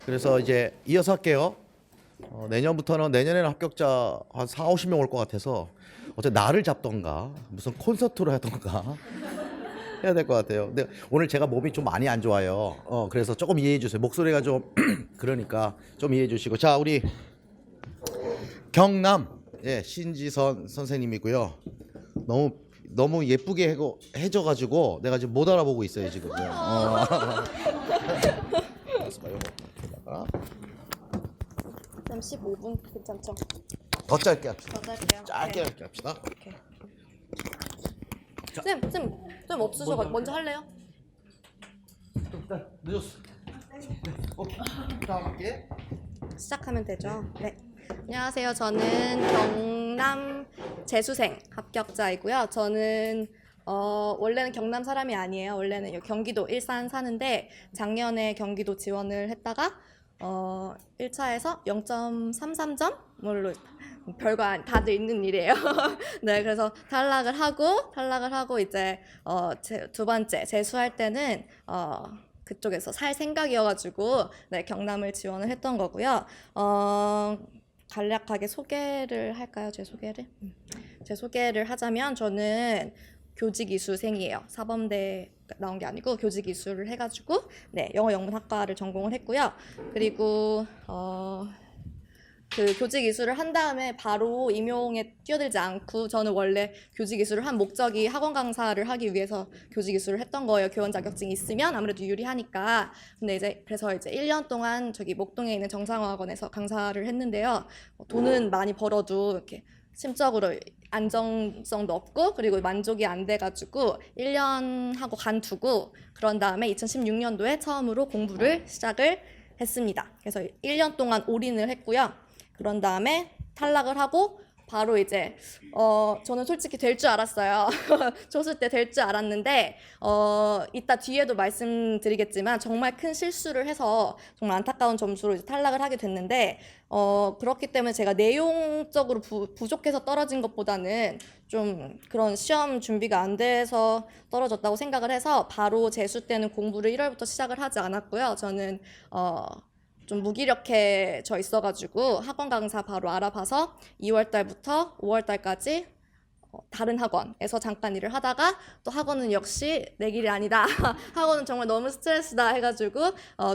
그래서 이제 이어서 할게요. 내년에는 합격자 한 4, 50명 올 것 같아서 어째 날을 잡던가 무슨 콘서트로 하던가 해야 될 것 같아요. 근데 오늘 제가 몸이 좀 많이 안 좋아요. 그래서 조금 이해해 주세요. 목소리가 좀 그러니까 좀 이해해 주시고. 자, 우리 경남 신지선 선생님이고요. 너무 예쁘게 해줘가지고 내가 지금 못 알아보고 있어요 지금. 쌤 15분 괜찮죠? 더 짧게 합시다. 더 짧게요. 짧게 네. 합시다. 오케이. 쌤 없으셔가지고 먼저 할래요? 일단 늦었어. 오케이. 다음 할게. 시작하면 되죠. 네. 안녕하세요. 저는 경남 재수생 합격자이고요. 저는 원래는 경남 사람이 아니에요. 원래는 여기 경기도 일산 사는데 작년에 경기도 지원을 했다가 1차에서 0.33점으로 별거 다들 있는 일이에요. 네, 그래서 탈락을 하고 이제 두 번째 재수할 때는 그쪽에서 살 생각이어가지고 네, 경남을 지원을 했던 거고요. 간략하게 소개를 할까요? 제 소개를 하자면 저는 교직이수생이에요. 사범대 나온 게 아니고 교직이수를 해가지고 네, 영어 영문학과를 전공을 했고요. 그리고 그 교직 이수를 한 다음에 바로 임용에 뛰어들지 않고 저는 원래 교직 이수를 한 목적이 학원 강사를 하기 위해서 교직 이수를 했던 거예요. 교원 자격증이 있으면 아무래도 유리하니까. 근데 그래서 1년 동안 저기 목동에 있는 정상화학원에서 강사를 했는데요. 돈은 많이 벌어도 이렇게 심적으로 안정성도 없고 그리고 만족이 안 돼가지고 1년 하고 간두고 그런 다음에 2016년도에 처음으로 공부를 시작을 했습니다. 그래서 1년 동안 올인을 했고요. 그런 다음에 탈락을 하고 바로 이제 저는 솔직히 될 줄 알았어요. 조수 때 될 줄 알았는데 이따 뒤에도 말씀드리겠지만 정말 큰 실수를 해서 정말 안타까운 점수로 이제 탈락을 하게 됐는데 그렇기 때문에 제가 내용적으로 부족해서 떨어진 것보다는 좀 그런 시험 준비가 안 돼서 떨어졌다고 생각을 해서 바로 재수 때는 공부를 1월부터 시작을 하지 않았고요. 저는 좀 무기력해져 있어가지고 학원 강사 바로 알아봐서 2월 달부터 5월 달까지 다른 학원에서 잠깐 일을 하다가 또 학원은 역시 내 길이 아니다. 학원은 정말 너무 스트레스다 해가지고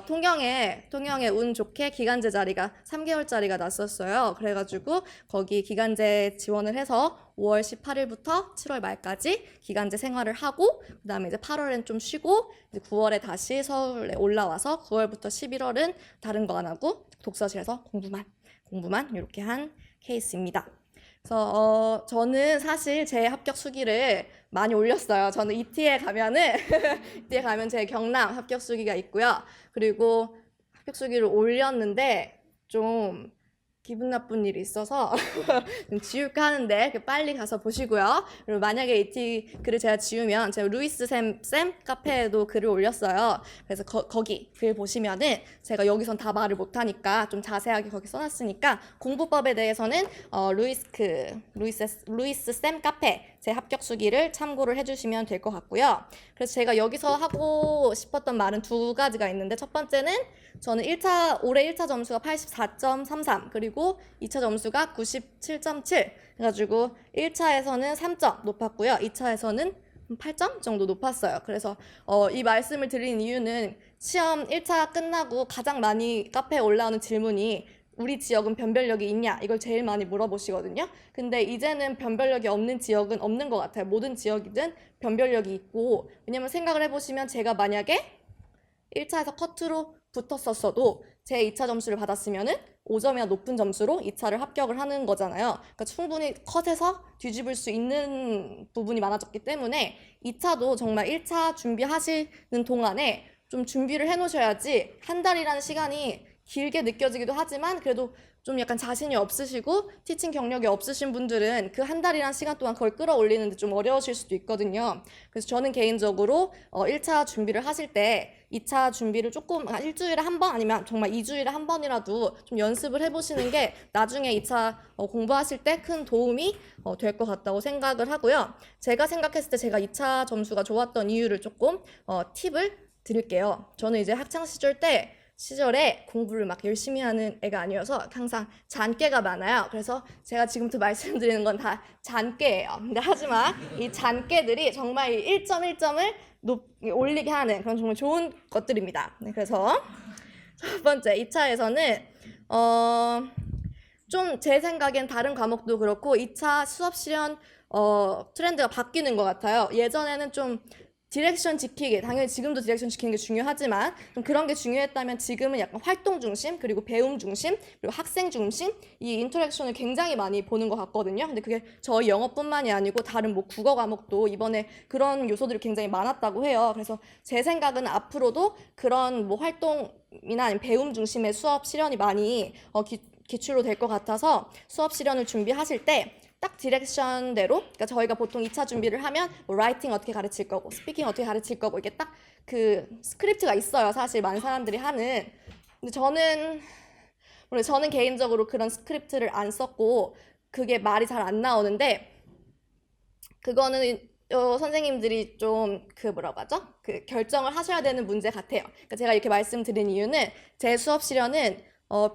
통영에 운 좋게 기간제 자리가 3개월짜리가 났었어요. 그래가지고 거기 기간제 지원을 해서 5월 18일부터 7월 말까지 기간제 생활을 하고 그 다음에 이제 8월엔 좀 쉬고 이제 9월에 다시 서울에 올라와서 9월부터 11월은 다른 거 안 하고 독서실에서 공부만 이렇게 한 케이스입니다. 그래서 저는 사실 제 합격 수기를 많이 올렸어요. 저는 ET에 가면은 ET에 가면 제 경남 합격 수기가 있고요. 그리고 합격 수기를 올렸는데 좀 기분 나쁜 일이 있어서 좀 지울까 하는데 빨리 가서 보시고요. 그리고 만약에 ET 글을 제가 지우면 제가 루이스 쌤 카페에도 글을 올렸어요. 그래서 거기 글 보시면은 제가 여기선 다 말을 못하니까 좀 자세하게 거기 써놨으니까 공부법에 대해서는 루이스 쌤 카페 제 합격 수기를 참고를 해주시면 될 것 같고요. 그래서 제가 여기서 하고 싶었던 말은 두 가지가 있는데 첫 번째는 저는 올해 1차 점수가 84.33 그리고 2차 점수가 97.7 해가지고 1차에서는 3점 높았고요. 2차에서는 8점 정도 높았어요. 그래서 이 말씀을 드린 이유는 시험 1차 끝나고 가장 많이 카페에 올라오는 질문이 우리 지역은 변별력이 있냐 이걸 제일 많이 물어보시거든요. 근데 이제는 변별력이 없는 지역은 없는 것 같아요. 모든 지역이든 변별력이 있고 왜냐면 생각을 해보시면 제가 만약에 1차에서 커트로 붙었었어도 제 2차 점수를 받았으면은 5점이나 높은 점수로 2차를 합격을 하는 거잖아요. 그러니까 충분히 컷에서 뒤집을 수 있는 부분이 많아졌기 때문에 2차도 정말 1차 준비하시는 동안에 좀 준비를 해놓으셔야지 한 달이라는 시간이 길게 느껴지기도 하지만 그래도 좀 약간 자신이 없으시고 티칭 경력이 없으신 분들은 그 한 달이라는 시간 동안 그걸 끌어올리는데 좀 어려우실 수도 있거든요. 그래서 저는 개인적으로 1차 준비를 하실 때 2차 준비를 조금 일주일에 한 번 아니면 정말 2주일에 한 번이라도 좀 연습을 해보시는 게 나중에 2차 공부하실 때 큰 도움이 될 것 같다고 생각을 하고요. 제가 생각했을 때 제가 2차 점수가 좋았던 이유를 조금 팁을 드릴게요. 저는 이제 학창 시절 때 시절에 공부를 막 열심히 하는 애가 아니어서 항상 잔깨가 많아요. 그래서 제가 지금부터 말씀드리는 건 다 잔깨예요. 근데 하지만 이 잔깨들이 정말 1.1점을 올리게 하는 그런 정말 좋은 것들입니다. 네, 그래서 첫 번째 2차에서는 좀 제 생각엔 다른 과목도 그렇고 2차 수업 실현 트렌드가 바뀌는 것 같아요. 예전에는 좀 디렉션 지키기, 당연히 지금도 디렉션 지키는 게 중요하지만 좀 그런 게 중요했다면 지금은 약간 활동 중심, 그리고 배움 중심, 그리고 학생 중심 이 인터랙션을 굉장히 많이 보는 것 같거든요. 근데 그게 저희 영어뿐만이 아니고 다른 뭐 국어 과목도 이번에 그런 요소들이 굉장히 많았다고 해요. 그래서 제 생각은 앞으로도 그런 뭐 활동이나 아니면 배움 중심의 수업 실현이 많이 기출로 될 것 같아서 수업 실현을 준비하실 때 딱 디렉션대로, 그러니까 저희가 보통 2차 준비를 하면 뭐 라이팅 어떻게 가르칠 거고 스피킹 어떻게 가르칠 거고 이게 딱 그 스크립트가 있어요. 사실 많은 사람들이 하는. 근데 저는 개인적으로 그런 스크립트를 안 썼고 그게 말이 잘 안 나오는데 그거는 선생님들이 좀 뭐라고 하죠? 그 결정을 하셔야 되는 문제 같아요. 그러니까 제가 이렇게 말씀드린 이유는 제 수업 실현은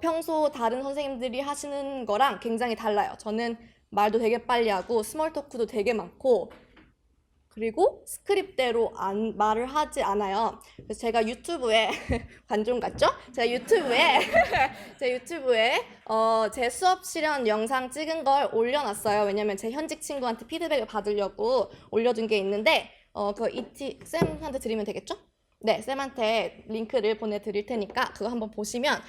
평소 다른 선생님들이 하시는 거랑 굉장히 달라요. 저는 말도 되게 빨리 하고 스몰 토크도 되게 많고 그리고 스크립트대로 말을 하지 않아요. 그래서 제가 유튜브에 관종 같죠? 제가 유튜브에 제 수업 실현 영상 찍은 걸 올려놨어요. 왜냐면 제 현직 친구한테 피드백을 받으려고 올려둔 게 있는데 그거 쌤한테 드리면 되겠죠? 네, 쌤한테 링크를 보내드릴 테니까 그거 한번 보시면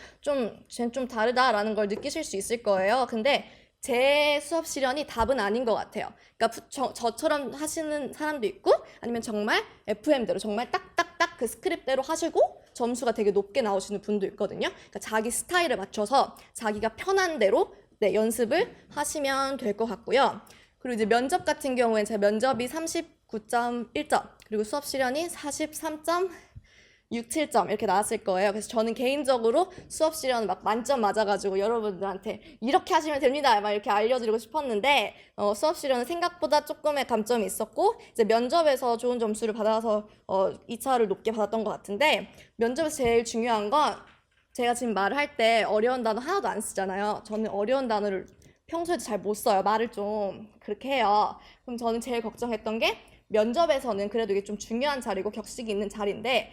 쟤는 좀 다르다라는 걸 느끼실 수 있을 거예요. 근데 제 수업 실현이 답은 아닌 것 같아요. 그러니까 저처럼 하시는 사람도 있고 아니면 정말 FM대로 정말 딱딱딱 그 스크립트대로 하시고 점수가 되게 높게 나오시는 분도 있거든요. 그러니까 자기 스타일에 맞춰서 자기가 편한 대로 네, 연습을 하시면 될 것 같고요. 그리고 이제 면접 같은 경우에는 제 면접이 39.1점 그리고 수업 실현이 43.67점 이렇게 나왔을 거예요. 그래서 저는 개인적으로 수업 실현 막 만점 맞아가지고 여러분들한테 이렇게 하시면 됩니다 막 이렇게 알려드리고 싶었는데 수업 실현은 생각보다 조금의 감점이 있었고 이제 면접에서 좋은 점수를 받아서 2차를 높게 받았던 것 같은데 면접에서 제일 중요한 건 제가 지금 말을 할 때 어려운 단어 하나도 안 쓰잖아요. 저는 어려운 단어를 평소에도 잘 못 써요. 말을 좀 그렇게 해요. 그럼 저는 제일 걱정했던 게 면접에서는 그래도 이게 좀 중요한 자리고 격식이 있는 자리인데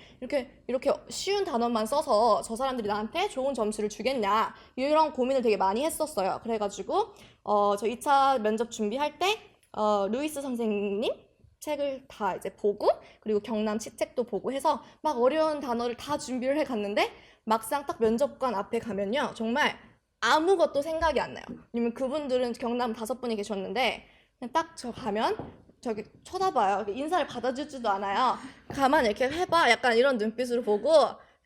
이렇게 쉬운 단어만 써서 저 사람들이 나한테 좋은 점수를 주겠냐 이런 고민을 되게 많이 했었어요. 그래가지고 저 2차 면접 준비할 때 루이스 선생님 책을 다 이제 보고 그리고 경남 시책도 보고 해서 막 어려운 단어를 다 준비를 해 갔는데 막상 딱 면접관 앞에 가면요 정말 아무것도 생각이 안 나요. 왜냐면 그분들은 경남 5분이 계셨는데 그냥 딱 저 가면 저기 쳐다봐요. 인사를 받아주지도 않아요. 가만 이렇게 해봐. 약간 이런 눈빛으로 보고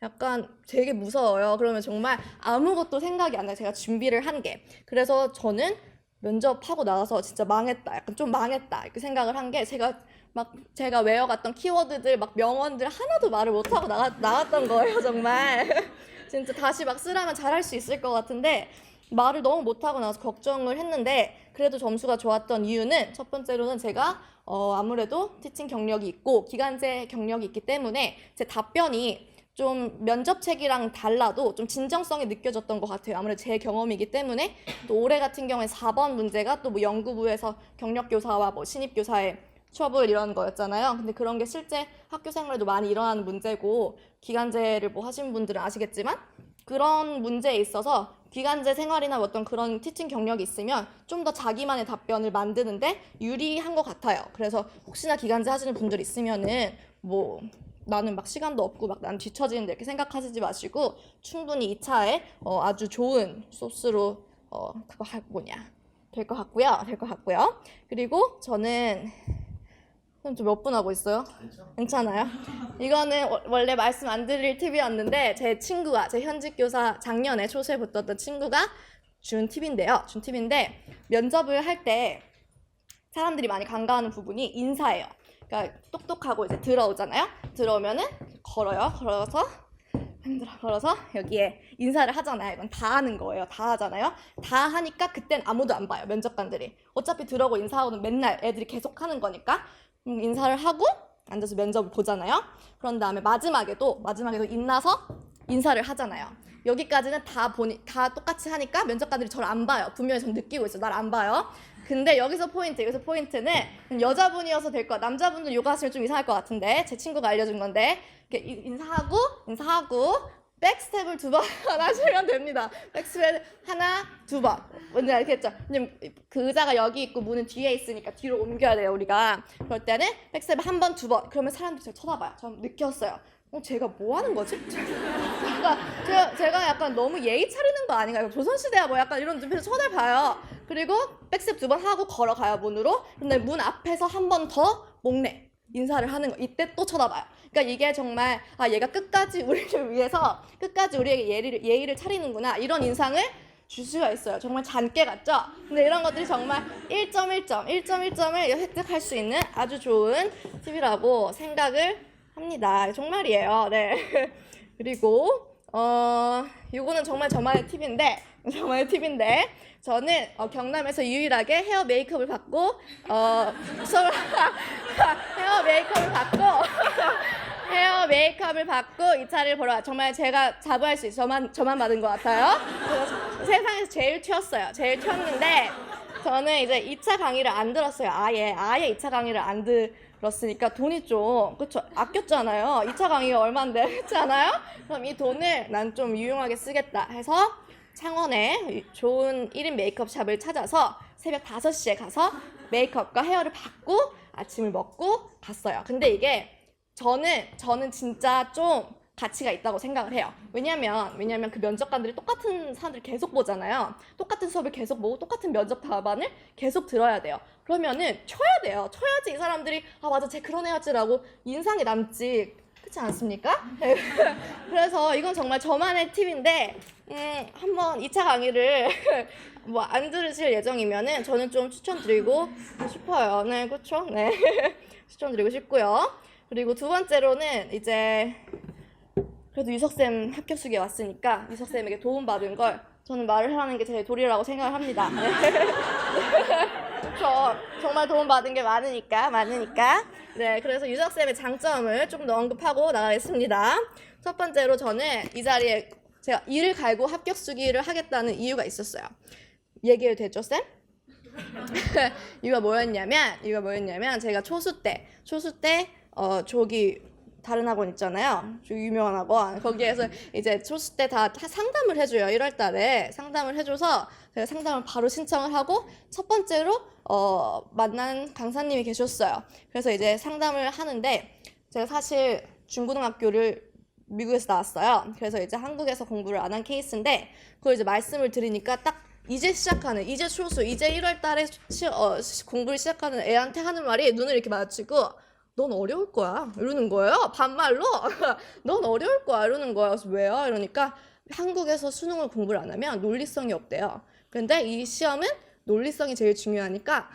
약간 되게 무서워요. 그러면 정말 아무것도 생각이 안 나요. 제가 준비를 한 게. 그래서 저는 면접하고 나와서 진짜 망했다. 약간 좀 망했다. 이렇게 생각을 한 게 제가 외워갔던 키워드들 막 명언들 하나도 말을 못하고 나왔던 거예요. 정말. 진짜 다시 막 쓰라면 잘할 수 있을 것 같은데 말을 너무 못하고 나서 걱정을 했는데 그래도 점수가 좋았던 이유는 첫 번째로는 제가 아무래도 티칭 경력이 있고 기간제 경력이 있기 때문에 제 답변이 좀 면접책이랑 달라도 좀 진정성이 느껴졌던 것 같아요. 아무래도 제 경험이기 때문에 또 올해 같은 경우에 4번 문제가 또 뭐 연구부에서 경력교사와 뭐 신입교사의 처벌 이런 거였잖아요. 근데 그런 게 실제 학교 생활에도 많이 일어나는 문제고 기간제를 뭐 하신 분들은 아시겠지만 그런 문제에 있어서 기간제 생활이나 어떤 그런 티칭 경력이 있으면 좀 더 자기만의 답변을 만드는데 유리한 것 같아요. 그래서 혹시나 기간제 하시는 분들 있으면은 뭐 나는 막 시간도 없고 막 난 뒤처지는데 이렇게 생각하시지 마시고 충분히 2차에 아주 좋은 소스로 될 것 같고요. 그리고 저는 몇 분 하고 있어요? 괜찮아요? 이거는 원래 말씀 안 드릴 팁이었는데 제 현직 교사 작년에 초수에 붙었던 친구가 준 팁인데요. 면접을 할 때 사람들이 많이 간과하는 부분이 인사예요. 그러니까 똑똑하고 이제 들어오잖아요. 들어오면은 걸어서 여기에 인사를 하잖아요. 이건 다 하는 거예요. 다 하잖아요. 다 하니까 그땐 아무도 안 봐요. 면접관들이. 어차피 들어오고 인사하고는 맨날 애들이 계속 하는 거니까 인사를 하고 앉아서 면접을 보잖아요. 그런 다음에 마지막에도 인나서 인사를 하잖아요. 여기까지는 다 똑같이 하니까 면접관들이 저를 안 봐요. 분명히 전 느끼고 있어요. 날 안 봐요. 근데 여기서 포인트는 여자분이어서 될 거야. 남자분들 요가 하시면 좀 이상할 것 같은데 제 친구가 알려준 건데 이렇게 인사하고 백스텝을 2번 하시면 됩니다. 백스텝 하나, 2번. 먼저 이렇게 했죠. 왜냐면 그 의자가 여기 있고 문은 뒤에 있으니까 뒤로 옮겨야 돼요, 우리가. 그럴 때는 백스텝 한 번, 2번. 그러면 사람들이 저를 쳐다봐요. 저 느꼈어요. 제가 뭐 하는 거지? 제가 약간 너무 예의 차리는 거 아닌가요? 조선시대야 뭐 약간 이런 눈빛을 쳐다봐요. 그리고 백스텝 2번 하고 걸어가요, 문으로. 근데 문 앞에서 한 번 더 목례 인사를 하는 거. 이때 또 쳐다봐요. 그러니까 이게 정말 얘가 끝까지 우리를 위해서 끝까지 우리에게 예의를 차리는구나 이런 인상을 줄 수가 있어요. 정말 잔깨 같죠? 근데 이런 것들이 정말 1.1점을 획득할 수 있는 아주 좋은 팁이라고 생각을 합니다. 정말이에요. 네. 그리고 이거는 정말 저만의 팁인데 저는 경남에서 유일하게 헤어 메이크업을 받고 헤어 메이크업을 받고 이 차를 보러 와. 정말 제가 자부할 수 있어요. 저만 받은 것 같아요. 그래서 세상에서 제일 튀었는데 저는 이제 2차 강의를 안 들었어요. 아예 2차 강의를 안 들었으니까 돈이 좀 그쵸 아꼈잖아요. 2차 강의가 얼마인데 그렇지 않아요? 그럼 이 돈을 난 좀 유용하게 쓰겠다 해서 창원에 좋은 1인 메이크업 샵을 찾아서 새벽 5시에 가서 메이크업과 헤어를 받고 아침을 먹고 갔어요. 근데 이게 저는 진짜 좀 가치가 있다고 생각을 해요. 왜냐면 그 면접관들이 똑같은 사람들 계속 보잖아요. 똑같은 수업을 계속 보고 똑같은 면접 답안을 계속 들어야 돼요. 그러면은 쳐야 돼요. 쳐야지 이 사람들이 맞아 쟤 그런 애였지라고 인상이 남지. 그렇지 않습니까? 그래서 이건 정말 저만의 팁인데 한번 2차 강의를 뭐 안 들으실 예정이면은 저는 좀 추천드리고 싶어요. 네, 그렇죠? 네. 추천드리고 싶고요. 그리고 두 번째로는 이제 그래도 유석쌤 합격수기에 왔으니까 유석쌤에게 도움받은 걸 저는 말을 하는 게 제 도리라고 생각을 합니다. 그렇죠. 정말 도움받은 게 많으니까. 네, 그래서 유석쌤의 장점을 좀 더 언급하고 나가겠습니다. 첫 번째로 저는 이 자리에 제가 이를 갈고 합격수기를 하겠다는 이유가 있었어요. 얘기해도 되죠, 쌤? 이유가 뭐였냐면 제가 초수 때 저기 다른 학원 있잖아요. 유명한 학원. 거기에서 이제 초수 때 다 상담을 해줘요. 1월 달에 상담을 해줘서 제가 상담을 바로 신청을 하고 첫 번째로 만난 강사님이 계셨어요. 그래서 이제 상담을 하는데 제가 사실 중고등학교를 미국에서 나왔어요. 그래서 이제 한국에서 공부를 안 한 케이스인데 그걸 이제 말씀을 드리니까 딱 이제 초수, 이제 1월 달에 공부를 시작하는 애한테 하는 말이 눈을 이렇게 마주치고 넌 어려울 거야 이러는 거예요. 반말로 넌 어려울 거야 이러는 거예요. 그래서 왜요? 이러니까 한국에서 수능을 공부를 안 하면 논리성이 없대요. 근데 이 시험은 논리성이 제일 중요하니까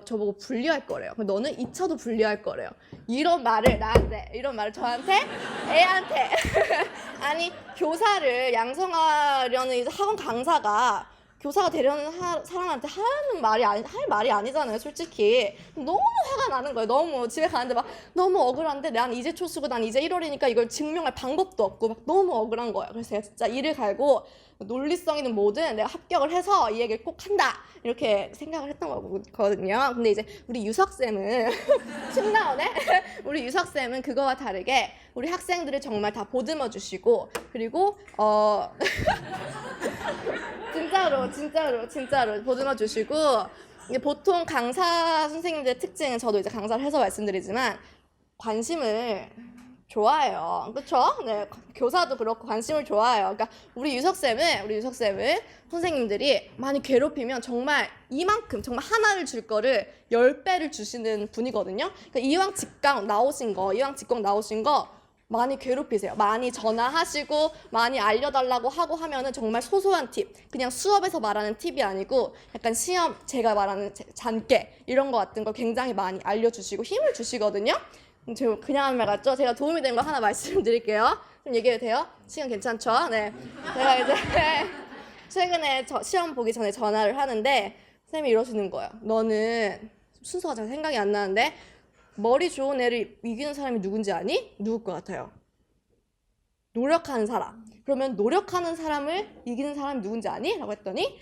저보고 분리할 거래요. 너는 2차도 분리할 거래요. 이런 말을 저한테 애한테 아니 교사를 양성하려는 이제 학원 강사가 교사가 되려는 사람한테 할 말이 아니잖아요, 솔직히. 너무 화가 나는 거예요. 너무 집에 가는데 막 너무 억울한데 난 이제 초수고 난 이제 1월이니까 이걸 증명할 방법도 없고 막 너무 억울한 거예요. 그래서 제가 진짜 이를 갈고 논리성 있는 뭐든 내가 합격을 해서 이 얘기를 꼭 한다 이렇게 생각을 했던 거거든요. 근데 이제 우리 유석쌤은 침 나오네? 우리 유석쌤은 그거와 다르게 우리 학생들을 정말 다 보듬어 주시고 그리고 진짜로 보듬어 주시고 보통 강사 선생님들의 특징은 저도 이제 강사를 해서 말씀드리지만 관심을 좋아해요. 그렇죠? 네, 교사도 그렇고 관심을 좋아해요. 그러니까 우리 유석쌤은 선생님들이 많이 괴롭히면 정말 이만큼 정말 하나를 줄 거를 10배를 주시는 분이거든요. 그러니까 이왕 직강 나오신 거 많이 괴롭히세요. 많이 전화하시고 많이 알려달라고 하고 하면은 정말 소소한 팁, 그냥 수업에서 말하는 팁이 아니고 약간 시험 제가 말하는 잔깨 이런 거 같은 걸 굉장히 많이 알려주시고 힘을 주시거든요. 제가 그냥 하는 말 같죠? 제가 도움이 된 거 하나 말씀드릴게요. 좀 얘기해도 돼요? 시간 괜찮죠? 네. 제가 이제 최근에 시험 보기 전에 전화를 하는데 쌤이 이러시는 거예요. 너는 순서가 잘 생각이 안 나는데 머리 좋은 애를 이기는 사람이 누군지 아니? 누굴 것 같아요? 노력하는 사람. 그러면 노력하는 사람을 이기는 사람이 누군지 아니? 라고 했더니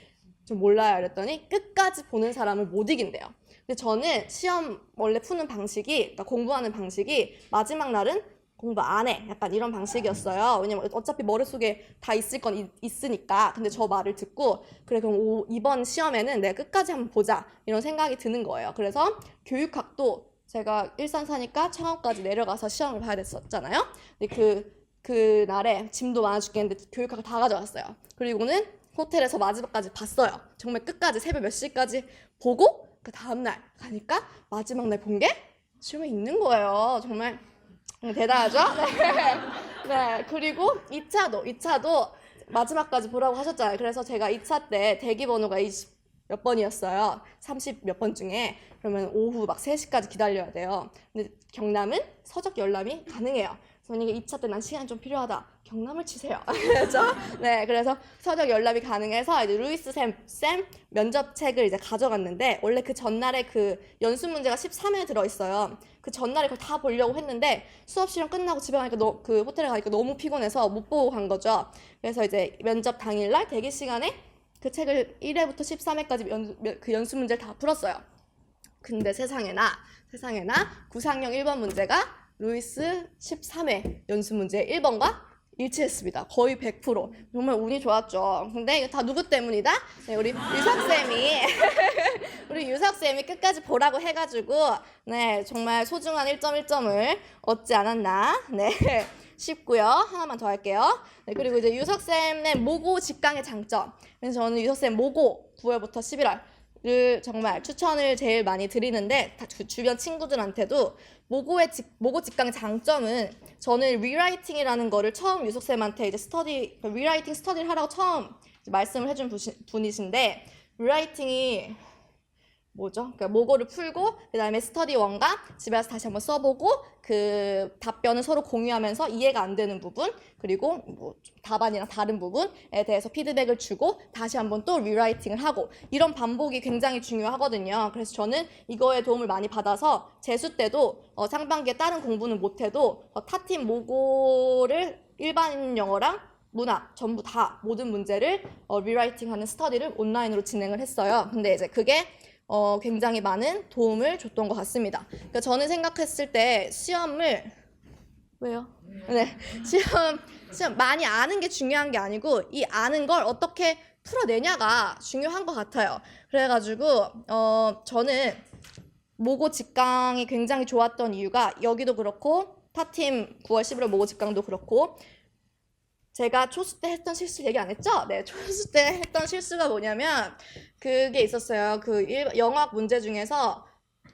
좀 몰라요. 이랬더니 끝까지 보는 사람을 못 이긴대요. 근데 저는 시험 원래 푸는 방식이, 그러니까 공부하는 방식이 마지막 날은 공부 안 해. 약간 이런 방식이었어요. 왜냐면 어차피 머릿속에 다 있을 건 있으니까. 근데 저 말을 듣고 그래 그럼 이번 시험에는 내가 끝까지 한번 보자. 이런 생각이 드는 거예요. 그래서 교육학도 제가 일산 사니까 창원까지 내려가서 시험을 봐야 됐었잖아요. 근데 그 날에 짐도 많아 죽겠는데 교육학을 다 가져갔어요. 그리고는 호텔에서 마지막까지 봤어요. 정말 끝까지 새벽 몇 시까지 보고 그 다음날 가니까 마지막 날 본 게 시험에 있는 거예요. 정말 대단하죠? 네. 네. 그리고 2차도 마지막까지 보라고 하셨잖아요. 그래서 제가 2차 때 대기 번호가 20 몇 번이었어요. 30 몇 번 중에. 그러면 오후 막 3시까지 기다려야 돼요. 근데 경남은 서적 열람이 가능해요. 그래서 만약에 2차 때 난 시간 좀 필요하다. 경남을 치세요. 그렇죠? 네, 그래서 서적 열람이 가능해서 이제 루이스 쌤 면접책을 이제 가져갔는데 원래 그 전날에 그 연습 문제가 13회 들어있어요. 그 전날에 그걸 다 보려고 했는데 수업 시간 끝나고 집에 가니까 그 호텔에 가니까 너무 피곤해서 못 보고 간 거죠. 그래서 이제 면접 당일날 대기 시간에 그 책을 1회부터 13회까지 그 연습 문제를 다 풀었어요. 근데 세상에나 9상형 1번 문제가 루이스 13회 연습 문제 1번과 일치했습니다. 거의 100%. 정말 운이 좋았죠. 근데 이거 다 누구 때문이다? 네, 우리 유석쌤이 우리 유석쌤이 끝까지 보라고 해가지고 네 정말 소중한 1.1점을 얻지 않았나. 네 쉽고요. 하나만 더 할게요. 네, 그리고 이제 유석쌤의 모고 직강의 장점. 그래서 저는 유석쌤 모고 9월부터 11월 정말 추천을 제일 많이 드리는데 주변 친구들한테도 모고 직강 장점은 저는 리라이팅이라는 거를 처음 유석쌤한테 이제 리라이팅 스터디를 하라고 처음 말씀을 해준 분이신데 리라이팅이 뭐죠? 그러니까 모고를 풀고 그 다음에 스터디 1과 집에 가서 다시 한번 써보고 그 답변을 서로 공유하면서 이해가 안 되는 부분 그리고 뭐 답안이랑 다른 부분에 대해서 피드백을 주고 다시 한번 또 리라이팅을 하고 이런 반복이 굉장히 중요하거든요. 그래서 저는 이거에 도움을 많이 받아서 재수 때도 상반기에 다른 공부는 못해도 타팀 모고를 일반 영어랑 문학 전부 다 모든 문제를 리라이팅하는 스터디를 온라인으로 진행을 했어요. 근데 이제 그게 굉장히 많은 도움을 줬던 것 같습니다. 그러니까 저는 생각했을 때 시험을 왜요? 네, 시험 많이 아는 게 중요한 게 아니고 이 아는 걸 어떻게 풀어내냐가 중요한 것 같아요. 그래가지고 저는 모고 직강이 굉장히 좋았던 이유가 여기도 그렇고 타팀 9월 11월 모고 직강도 그렇고 제가 초수 때 했던 실수 얘기 안 했죠? 네, 초수 때 했던 실수가 뭐냐면 그게 있었어요. 그 영어학 문제 중에서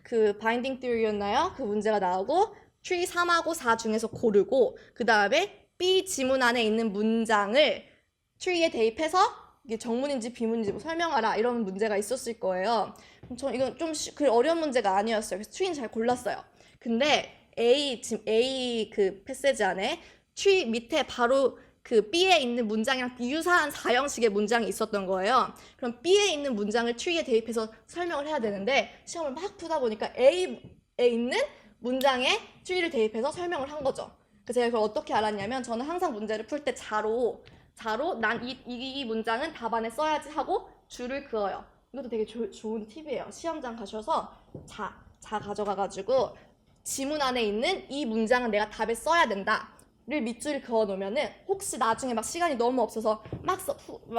그 바인딩 띠어리였나요? 그 문제가 나오고 트리 3하고 4 중에서 고르고 그 다음에 B 지문 안에 있는 문장을 트리에 대입해서 이게 정문인지 비문인지 뭐 설명하라 이런 문제가 있었을 거예요. 저 이건 좀 어려운 문제가 아니었어요. 그래서 트리는 잘 골랐어요. 근데 A 그 패세지 안에 트리 밑에 바로 그 B에 있는 문장이랑 유사한 4형식의 문장이 있었던 거예요. 그럼 B에 있는 문장을 트리에 대입해서 설명을 해야 되는데 시험을 막 푸다 보니까 A에 있는 문장에 트리를 대입해서 설명을 한 거죠. 그래서 제가 그걸 어떻게 알았냐면 저는 항상 문제를 풀 때 자로 난 이 문장은 답안에 써야지 하고 줄을 그어요. 이것도 되게 좋은 팁이에요. 시험장 가셔서 자 가져가가지고 지문 안에 있는 이 문장은 내가 답에 써야 된다. 를 밑줄을 그어 놓으면은 혹시 나중에 막 시간이 너무 없어서 막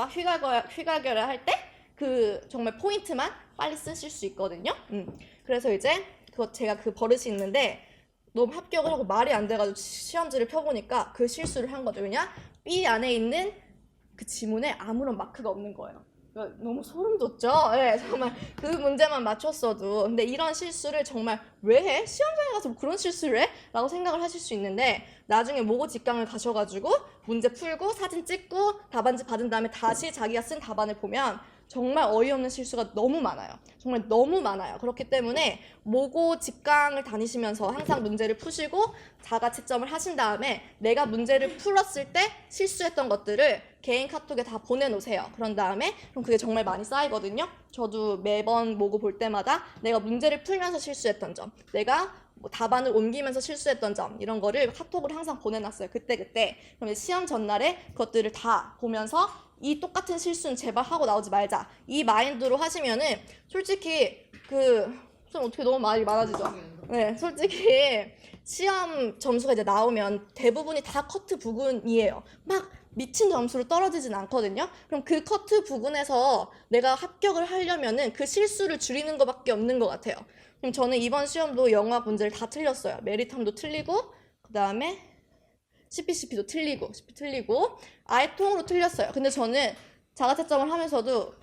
휘갈겨라 할 때 그 정말 포인트만 빨리 쓰실 수 있거든요. 그래서 이제 제가 그 버릇이 있는데 너무 합격을 하고 말이 안 돼가지고 시험지를 펴보니까 그 실수를 한 거죠. 왜냐? B 안에 있는 그 지문에 아무런 마크가 없는 거예요. 너무 소름 돋죠? 네, 정말 그 문제만 맞췄어도. 근데 이런 실수를 정말 왜 해? 시험장에 가서 뭐 그런 실수를 해? 라고 생각을 하실 수 있는데 나중에 모고 직강을 가셔가지고 문제 풀고 사진 찍고 답안지 받은 다음에 다시 자기가 쓴 답안을 보면 정말 어이없는 실수가 너무 많아요. 정말 너무 많아요. 그렇기 때문에 모고 직강을 다니시면서 항상 문제를 푸시고 자가 채점을 하신 다음에 내가 문제를 풀었을 때 실수했던 것들을 개인 카톡에 다 보내놓으세요. 그런 다음에 그럼 그게 정말 많이 쌓이거든요. 저도 매번 모고 볼 때마다 내가 문제를 풀면서 실수했던 점, 내가 뭐 답안을 옮기면서 실수했던 점 이런 거를 카톡으로 항상 보내놨어요. 그때. 그럼 시험 전날에 그것들을 다 보면서 이 똑같은 실수는 제발 하고 나오지 말자. 이 마인드로 하시면은 솔직히 좀 어떻게 너무 말이 많아지죠? 네, 솔직히 시험 점수가 이제 나오면 대부분이 다 커트 부근이에요. 막 미친 점수로 떨어지진 않거든요. 그럼 그 커트 부근에서 내가 합격을 하려면은 그 실수를 줄이는 것밖에 없는 것 같아요. 그럼 저는 이번 시험도 영어 문제를 다 틀렸어요. 메리탐도 틀리고 그 다음에 CPCP도 틀리고 아예 통으로 틀렸어요. 근데 저는 자가채점을 하면서도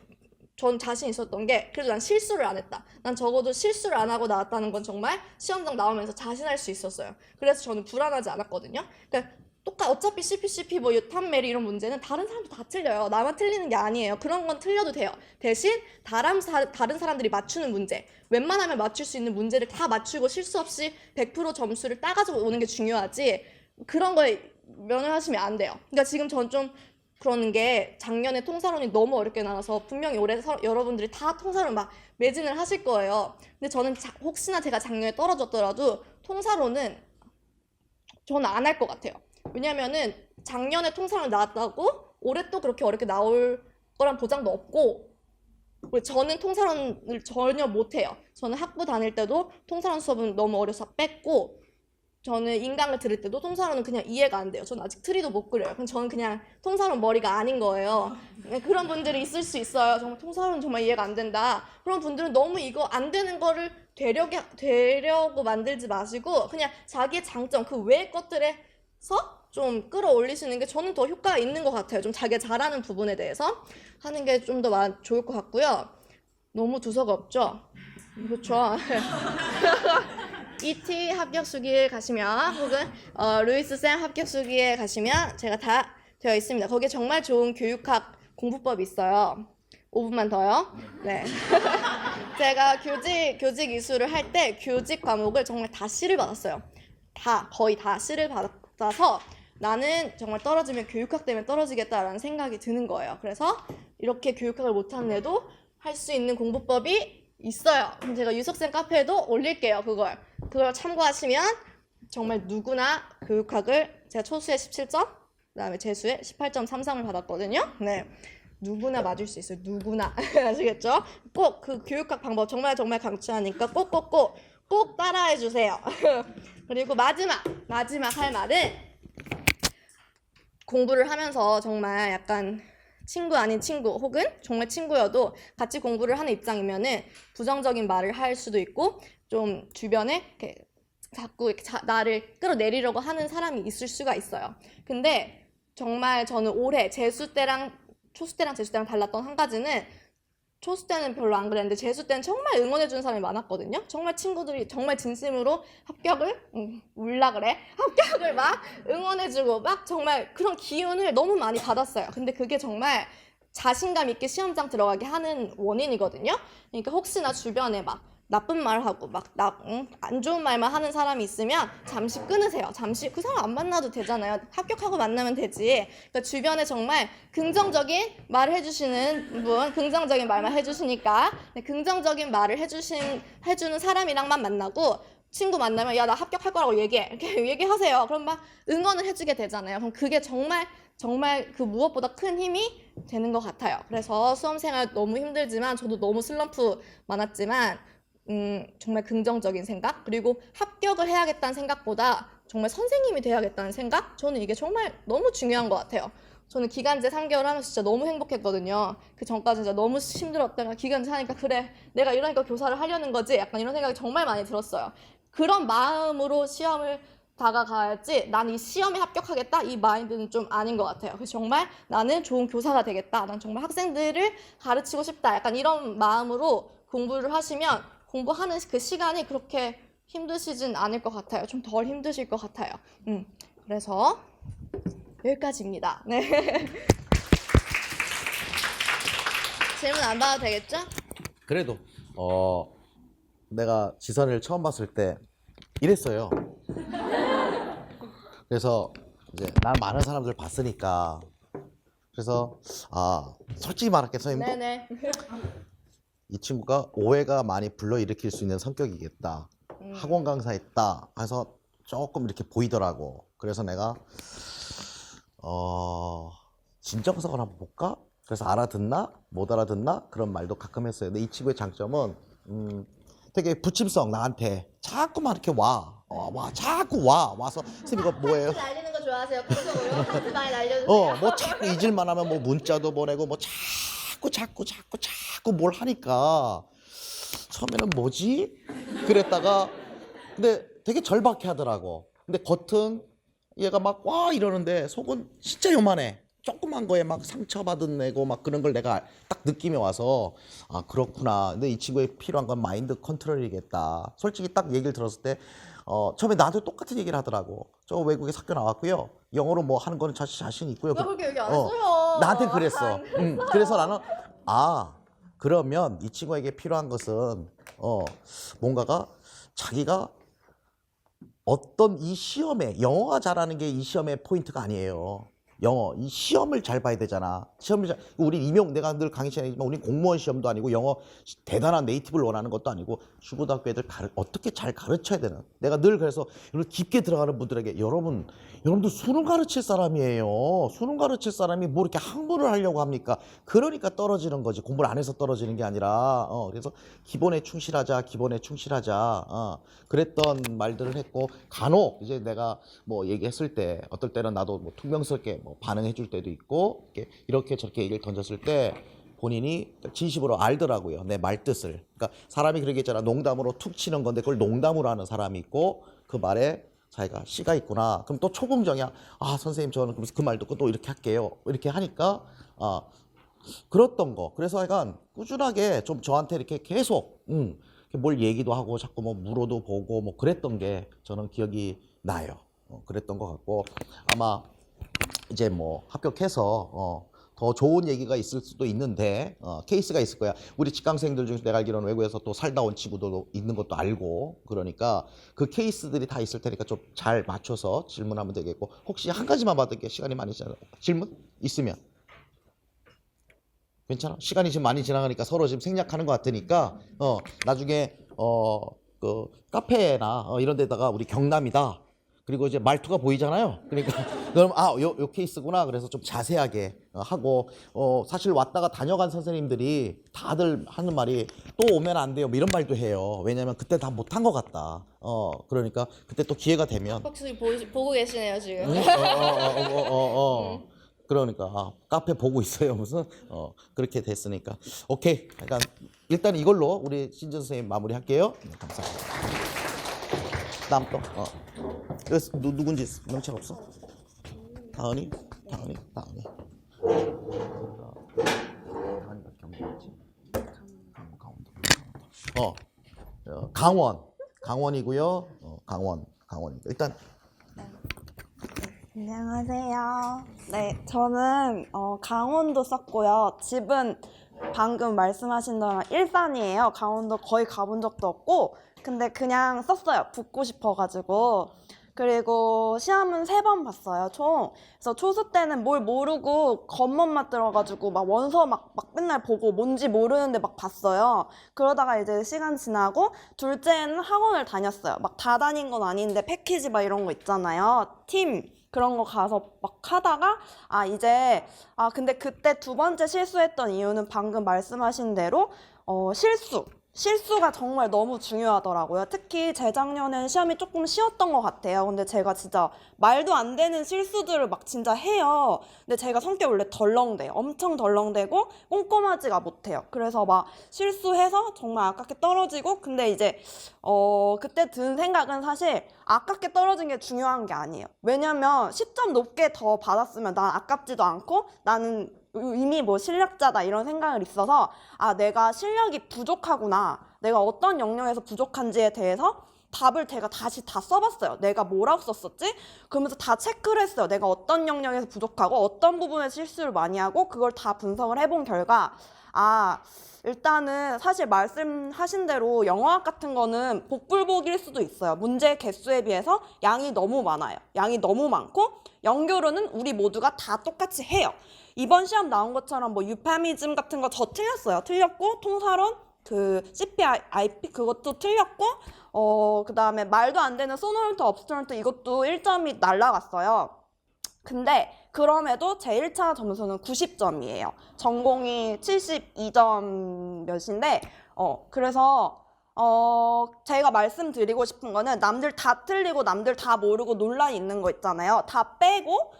전 자신 있었던 게 그래도 난 실수를 안 했다. 난 적어도 실수를 안 하고 나왔다는 건 정말 시험장 나오면서 자신할 수 있었어요. 그래서 저는 불안하지 않았거든요. 그러니까 어차피 CPCP 뭐 탐메리 이런 문제는 다른 사람도 다 틀려요. 나만 틀리는 게 아니에요. 그런 건 틀려도 돼요. 대신 다른 사람들이 맞추는 문제, 웬만하면 맞출 수 있는 문제를 다 맞추고 실수 없이 100% 점수를 따가지고 오는 게 중요하지 그런 거에 면허하시면 안 돼요. 그러니까 지금 전 좀 그러는 게 작년에 통사론이 너무 어렵게 나와서 분명히 올해 여러분들이 다 통사론 막 매진을 하실 거예요. 근데 저는 혹시나 제가 작년에 떨어졌더라도 통사론은 저는 안 할 것 같아요. 왜냐면은 작년에 통사론 나왔다고 올해 또 그렇게 어렵게 나올 거란 보장도 없고 저는 통사론을 전혀 못해요. 저는 학부 다닐 때도 통사론 수업은 너무 어려서 뺐고 저는 인강을 들을 때도 통사론은 그냥 이해가 안 돼요. 저는 아직 트리도 못 그려요. 그럼 저는 그냥 통사론 머리가 아닌 거예요. 그런 분들이 있을 수 있어요. 정말 통사론은 정말 이해가 안 된다. 그런 분들은 너무 이거 안 되는 거를 되려고 만들지 마시고 그냥 자기의 장점, 그 외의 것들에서 좀 끌어올리시는 게 저는 더 효과가 있는 것 같아요. 좀 자기가 잘하는 부분에 대해서 하는 게 좀 더 좋을 것 같고요. 너무 두서가 없죠? 그렇죠. ET 합격수기에 가시면 혹은 루이스쌤 합격수기에 가시면 제가 다 되어 있습니다. 거기에 정말 좋은 교육학 공부법이 있어요. 5분만 더요. 네. 제가 교직 이수를 할 때 교직 과목을 정말 다 C를 받았어요. 거의 다 C를 받아서 나는 정말 떨어지면 교육학 때문에 떨어지겠다라는 생각이 드는 거예요. 그래서 이렇게 교육학을 못하는 애도 할 수 있는 공부법이 있어요. 그럼 제가 유석쌤 카페에도 올릴게요. 그걸 참고하시면 정말 누구나 교육학을 제가 초수에 17점, 그다음에 재수에 18.33을 받았거든요. 네, 누구나 맞을 수 있어요. 누구나 아시겠죠? 꼭 그 교육학 방법 정말 강추하니까 꼭 따라해 주세요. 그리고 마지막 할 말은 공부를 하면서 정말 약간 친구 아닌 친구 혹은 정말 친구여도 같이 공부를 하는 입장이면은 부정적인 말을 할 수도 있고 좀 주변에 이렇게 자꾸 이렇게 나를 끌어내리려고 하는 사람이 있을 수가 있어요. 근데 정말 저는 올해 재수 때랑 초수 때랑 재수 때랑 달랐던 한 가지는 초수 때는 별로 안 그랬는데 재수 때는 정말 응원해주는 사람이 많았거든요. 정말 친구들이 정말 진심으로 합격을 합격을 막 응원해주고 막 정말 그런 기운을 너무 많이 받았어요. 근데 그게 정말 자신감 있게 시험장 들어가게 하는 원인이거든요. 그러니까 혹시나 주변에 막 나쁜 말 하고 막 안 좋은 말만 하는 사람이 있으면 잠시 끊으세요. 잠시 그 사람 안 만나도 되잖아요. 합격하고 만나면 되지. 그러니까 주변에 정말 긍정적인 말을 해주시는 분, 긍정적인 말만 해주시니까 긍정적인 말을 해주는 사람이랑만 만나고 친구 만나면 야 나 합격할 거라고 얘기해 이렇게 얘기하세요. 그럼 막 응원을 해주게 되잖아요. 그럼 그게 정말 그 무엇보다 큰 힘이 되는 것 같아요. 그래서 수험생활 너무 힘들지만 저도 너무 슬럼프 많았지만 정말 긍정적인 생각 그리고 합격을 해야겠다는 생각보다 정말 선생님이 돼야겠다는 생각 저는 이게 정말 너무 중요한 것 같아요. 저는 기간제 3개월 하면서 진짜 너무 행복했거든요. 그 전까지 진짜 너무 힘들었다가 기간제 하니까 그래 내가 이러니까 교사를 하려는 거지 약간 이런 생각이 정말 많이 들었어요. 그런 마음으로 시험을 다가가야지 난 이 시험에 합격하겠다 이 마인드는 좀 아닌 것 같아요. 그래서 정말 나는 좋은 교사가 되겠다 난 정말 학생들을 가르치고 싶다 약간 이런 마음으로 공부를 하시면 공부하는 그 시간이 그렇게 힘드시진 않을 것 같아요. 좀 덜 힘드실 것 같아요. 그래서 여기까지입니다. 네. 질문 안 받아도 되겠죠? 그래도 내가 지선이를 처음 봤을 때 이랬어요. 그래서 이제 난 많은 사람들 봤으니까 그래서 솔직히 말할게 선생님도 네네. 이 친구가 오해가 많이 불러일으킬 수 있는 성격이겠다. 학원 강사했다 해서 조금 이렇게 보이더라고. 그래서 내가 진정성을 한번 볼까? 그래서 알아듣나? 못 알아듣나? 그런 말도 가끔 했어요. 근데 이 친구의 장점은 되게 부침성 나한테 자꾸만 이렇게 자꾸 와서 선생님 이거 뭐예요? 하트 날리는 거 좋아하세요? 감성으로 하트 많이 날려주세요. 뭐 자꾸 잊을만 하면 뭐 문자도 보내고 뭐 자꾸 뭘 하니까 처음에는 뭐지? 그랬다가 근데 되게 절박해 하더라고. 근데 겉은 얘가 막 와 이러는데 속은 진짜 요만해. 조그만 거에 막 상처받은 내고 막 그런 걸 내가 딱 느낌이 와서 그렇구나. 근데 이 친구에 필요한 건 마인드 컨트롤이겠다. 솔직히 딱 얘기를 들었을 때 처음에 나한테 똑같은 얘기를 하더라고. 저 외국에 학교 나왔고요. 영어로 뭐 하는 거는 자신 있고요. 나 그렇게 얘기 안 했어요. 나한테 그랬어. 그래서 나는 그러면 이 친구에게 필요한 것은 뭔가가 자기가 어떤 이 시험에 영어가 잘하는 게 이 시험의 포인트가 아니에요. 영어 이 시험을 잘 봐야 되잖아. 우리 내가 늘 강의 시간에 얘기지만 우리 공무원 시험도 아니고 영어 대단한 네이티브를 원하는 것도 아니고 중고등학교 애들 어떻게 잘 가르쳐야 되는. 내가 늘 그래서 이렇게 깊게 들어가는 분들에게 여러분들 수능 가르칠 사람이에요. 수능 가르칠 사람이 뭐 이렇게 학문을 하려고 합니까? 그러니까 떨어지는 거지. 공부를 안 해서 떨어지는 게 아니라 그래서 기본에 충실하자. 그랬던 말들을 했고 간혹 이제 내가 뭐 얘기했을 때 어떨 때는 나도 뭐 퉁명스럽게 뭐 반응해 줄 때도 있고 이렇게 저렇게 얘기를 던졌을 때 본인이 진심으로 알더라고요. 내 말뜻을. 그러니까 사람이 그러게 있잖아. 농담으로 툭 치는 건데 그걸 농담으로 하는 사람이 있고 그 말에 자기가 씨가 있구나. 그럼 또 초긍정이야. 선생님 저는 그러면서 그 말 듣고 또 이렇게 할게요. 이렇게 하니까 그랬던 거. 그래서 약간 꾸준하게 좀 저한테 이렇게 계속 뭘 얘기도 하고 자꾸 뭐 물어도 보고 뭐 그랬던 게 저는 기억이 나요. 그랬던 것 같고 아마 이제 뭐 합격해서 더 좋은 얘기가 있을 수도 있는데 케이스가 있을 거야. 우리 직강생들 중에서 내가 알기로는 외국에서 또 살다 온 친구도 있는 것도 알고 그러니까 그 케이스들이 다 있을 테니까 좀 잘 맞춰서 질문하면 되겠고 혹시 한 가지만 받을게. 시간이 많이 지나 질문 있으면 괜찮아? 시간이 지금 많이 지나가니까 서로 지금 생략하는 것 같으니까 나중에 그 카페나 이런 데다가 우리 경남이다. 그리고 이제 말투가 보이잖아요. 그러니까 그럼 요 케이스구나. 그래서 좀 자세하게 하고 사실 왔다가 다녀간 선생님들이 다들 하는 말이 또 오면 안 돼요. 뭐 이런 말도 해요. 왜냐면 그때 다 못한 것 같다. 그러니까 그때 또 기회가 되면 혹시 보고 계시네요 지금. 그러니까 카페 보고 있어요. 무슨 그렇게 됐으니까 오케이. 그러니까 일단 이걸로 우리 신준 선생님 마무리할게요. 감사합니다. 다음 또 누군지 명찰 없어? 다은이 경기였지? 강원도. 강원이고요. 강원입니다. 일단 안녕하세요. 네, 저는 강원도 썼고요. 집은 방금 말씀하신 대로 일산이에요. 강원도 거의 가본 적도 없고 근데 그냥 썼어요. 붙고 싶어가지고. 그리고 시험은 3번 봤어요, 총. 그래서 초수 때는 뭘 모르고 겉멋만 들어가지고 막 원서 막 맨날 보고 뭔지 모르는데 막 봤어요. 그러다가 이제 시간 지나고 둘째는 학원을 다녔어요. 막 다 다닌 건 아닌데 패키지 막 이런 거 있잖아요. 팀. 그런 거 가서 막 하다가 근데 그때 두 번째 실수했던 이유는 방금 말씀하신 대로 실수가 정말 너무 중요하더라고요. 특히 재작년엔 시험이 조금 쉬웠던 것 같아요. 근데 제가 진짜 말도 안 되는 실수들을 막 진짜 해요. 근데 제가 성격이 원래 덜렁대요. 엄청 덜렁대고 꼼꼼하지가 못해요. 그래서 막 실수해서 정말 아깝게 떨어지고 근데 이제 그때 든 생각은 사실 아깝게 떨어진 게 중요한 게 아니에요. 왜냐면 10점 높게 더 받았으면 난 아깝지도 않고 나는 이미 뭐 실력자다 이런 생각을 있어서 내가 실력이 부족하구나. 내가 어떤 영역에서 부족한지에 대해서 답을 제가 다시 다 써봤어요. 내가 뭐라고 썼었지? 그러면서 다 체크를 했어요. 내가 어떤 영역에서 부족하고 어떤 부분에 실수를 많이 하고 그걸 다 분석을 해본 결과 일단은 사실 말씀하신 대로 영어학 같은 거는 복불복일 수도 있어요. 문제 개수에 비해서 양이 너무 많아요. 양이 너무 많고 연결어는 우리 모두가 다 똑같이 해요. 이번 시험 나온 것처럼 뭐 유파미즘 같은 거 저 틀렸어요. 틀렸고 통사론 그 CPIP 그것도 틀렸고 그 다음에 말도 안 되는 소노런트 업스토런트 이것도 1점이 날라갔어요. 근데 그럼에도 제 1차 점수는 90점이에요. 전공이 72점 몇인데 그래서 제가 말씀드리고 싶은 거는 남들 다 틀리고 남들 다 모르고 논란이 있는 거 있잖아요. 다 빼고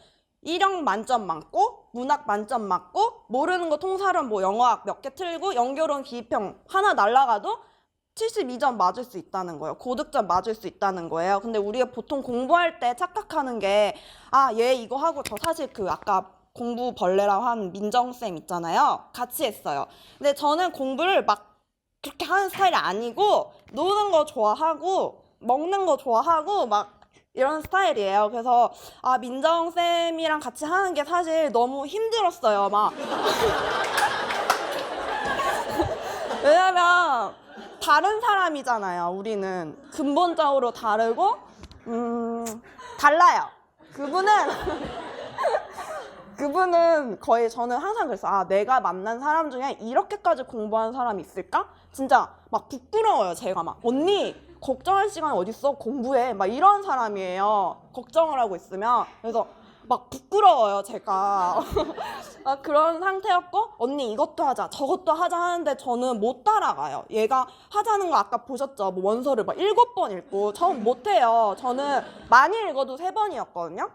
1형 만점 맞고 문학 만점 맞고 모르는 거 통사론 뭐 영어학 몇 개 틀리고 연결은 기입형 하나 날라가도 72점 맞을 수 있다는 거예요. 고득점 맞을 수 있다는 거예요. 근데 우리가 보통 공부할 때 착각하는 게 얘 이거 하고 저 사실 그 아까 공부 벌레라고 한 민정쌤 있잖아요. 같이 했어요. 근데 저는 공부를 막 그렇게 하는 스타일이 아니고 노는 거 좋아하고 먹는 거 좋아하고 막 이런 스타일이에요. 그래서 민정쌤이랑 같이 하는 게 사실 너무 힘들었어요. 막 왜냐면 다른 사람이잖아요. 우리는 근본적으로 다르고 달라요. 그분은 거의 저는 항상 그랬어요. 내가 만난 사람 중에 이렇게까지 공부하는 사람이 있을까? 진짜 막 부끄러워요. 제가 막 언니 걱정할 시간 어딨어? 공부해. 막 이런 사람이에요. 걱정을 하고 있으면. 그래서 막 부끄러워요, 제가. 그런 상태였고 언니 이것도 하자 저것도 하자 하는데 저는 못 따라가요. 얘가 하자는 거 아까 보셨죠? 뭐 원서를 막 7번 읽고 전 못해요. 저는 많이 읽어도 3번이었거든요.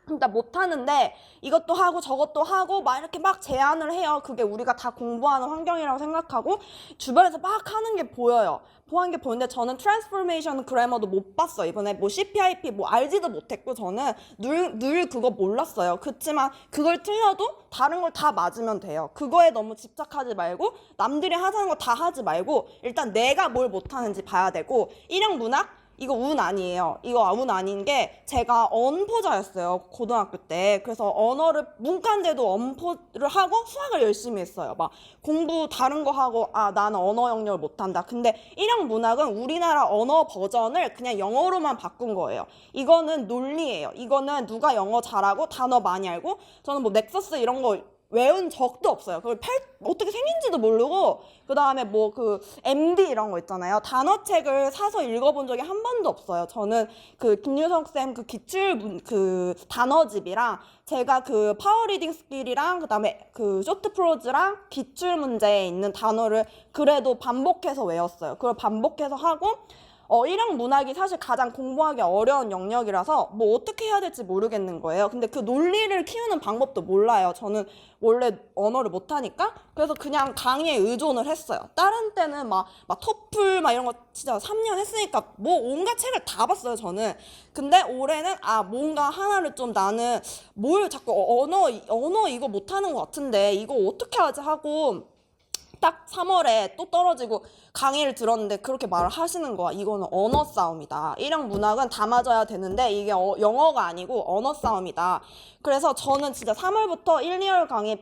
그러니까 못하는데 이것도 하고 저것도 하고 막 이렇게 막 제안을 해요. 그게 우리가 다 공부하는 환경이라고 생각하고 주변에서 막 하는 게 보여요. 하는 게 보이는데 저는 트랜스포메이션 그래머도 못 봤어요. 이번에 뭐 CPIP 뭐 알지도 못했고 저는 늘 그거 몰랐어요. 그렇지만 그걸 틀려도 다른 걸 다 맞으면 돼요. 그거에 너무 집착하지 말고 남들이 하자는 거 다 하지 말고 일단 내가 뭘 못하는지 봐야 되고 1형 문학 이거 운 아니에요. 이거 운 아닌 게 제가 언포자였어요. 고등학교 때. 그래서 언어를 문과인데도 언포를 하고 수학을 열심히 했어요. 막 공부 다른 거 하고 나는 언어 영역을 못한다. 근데 1형 문학은 우리나라 언어 버전을 그냥 영어로만 바꾼 거예요. 이거는 논리예요. 이거는 누가 영어 잘하고 단어 많이 알고 저는 뭐 넥서스 이런 거 외운 적도 없어요. 그걸 어떻게 생긴지도 모르고 그 다음에 뭐 그 MD 이런 거 있잖아요. 단어책을 사서 읽어본 적이 한 번도 없어요. 저는 그 김유석 쌤 그 기출 그 단어집이랑 제가 그 파워리딩 스킬이랑 그 다음에 그 쇼트 프로즈랑 기출 문제에 있는 단어를 그래도 반복해서 외웠어요. 그걸 반복해서 하고 1형 문학이 사실 가장 공부하기 어려운 영역이라서 뭐 어떻게 해야 될지 모르겠는 거예요. 근데 그 논리를 키우는 방법도 몰라요. 저는 원래 언어를 못하니까. 그래서 그냥 강의에 의존을 했어요. 다른 때는 막 토플 막 이런 거 진짜 3년 했으니까 뭐 온갖 책을 다 봤어요, 저는. 근데 올해는 뭔가 하나를 좀 나는 뭘 자꾸 언어 이거 못하는 것 같은데 이거 어떻게 하지 하고 딱 3월에 또 떨어지고 강의를 들었는데 그렇게 말을 하시는 거야. 이거는 언어 싸움이다. 1형 문학은 다 맞아야 되는데 이게 영어가 아니고 언어 싸움이다. 그래서 저는 진짜 3월부터 1, 2월 강의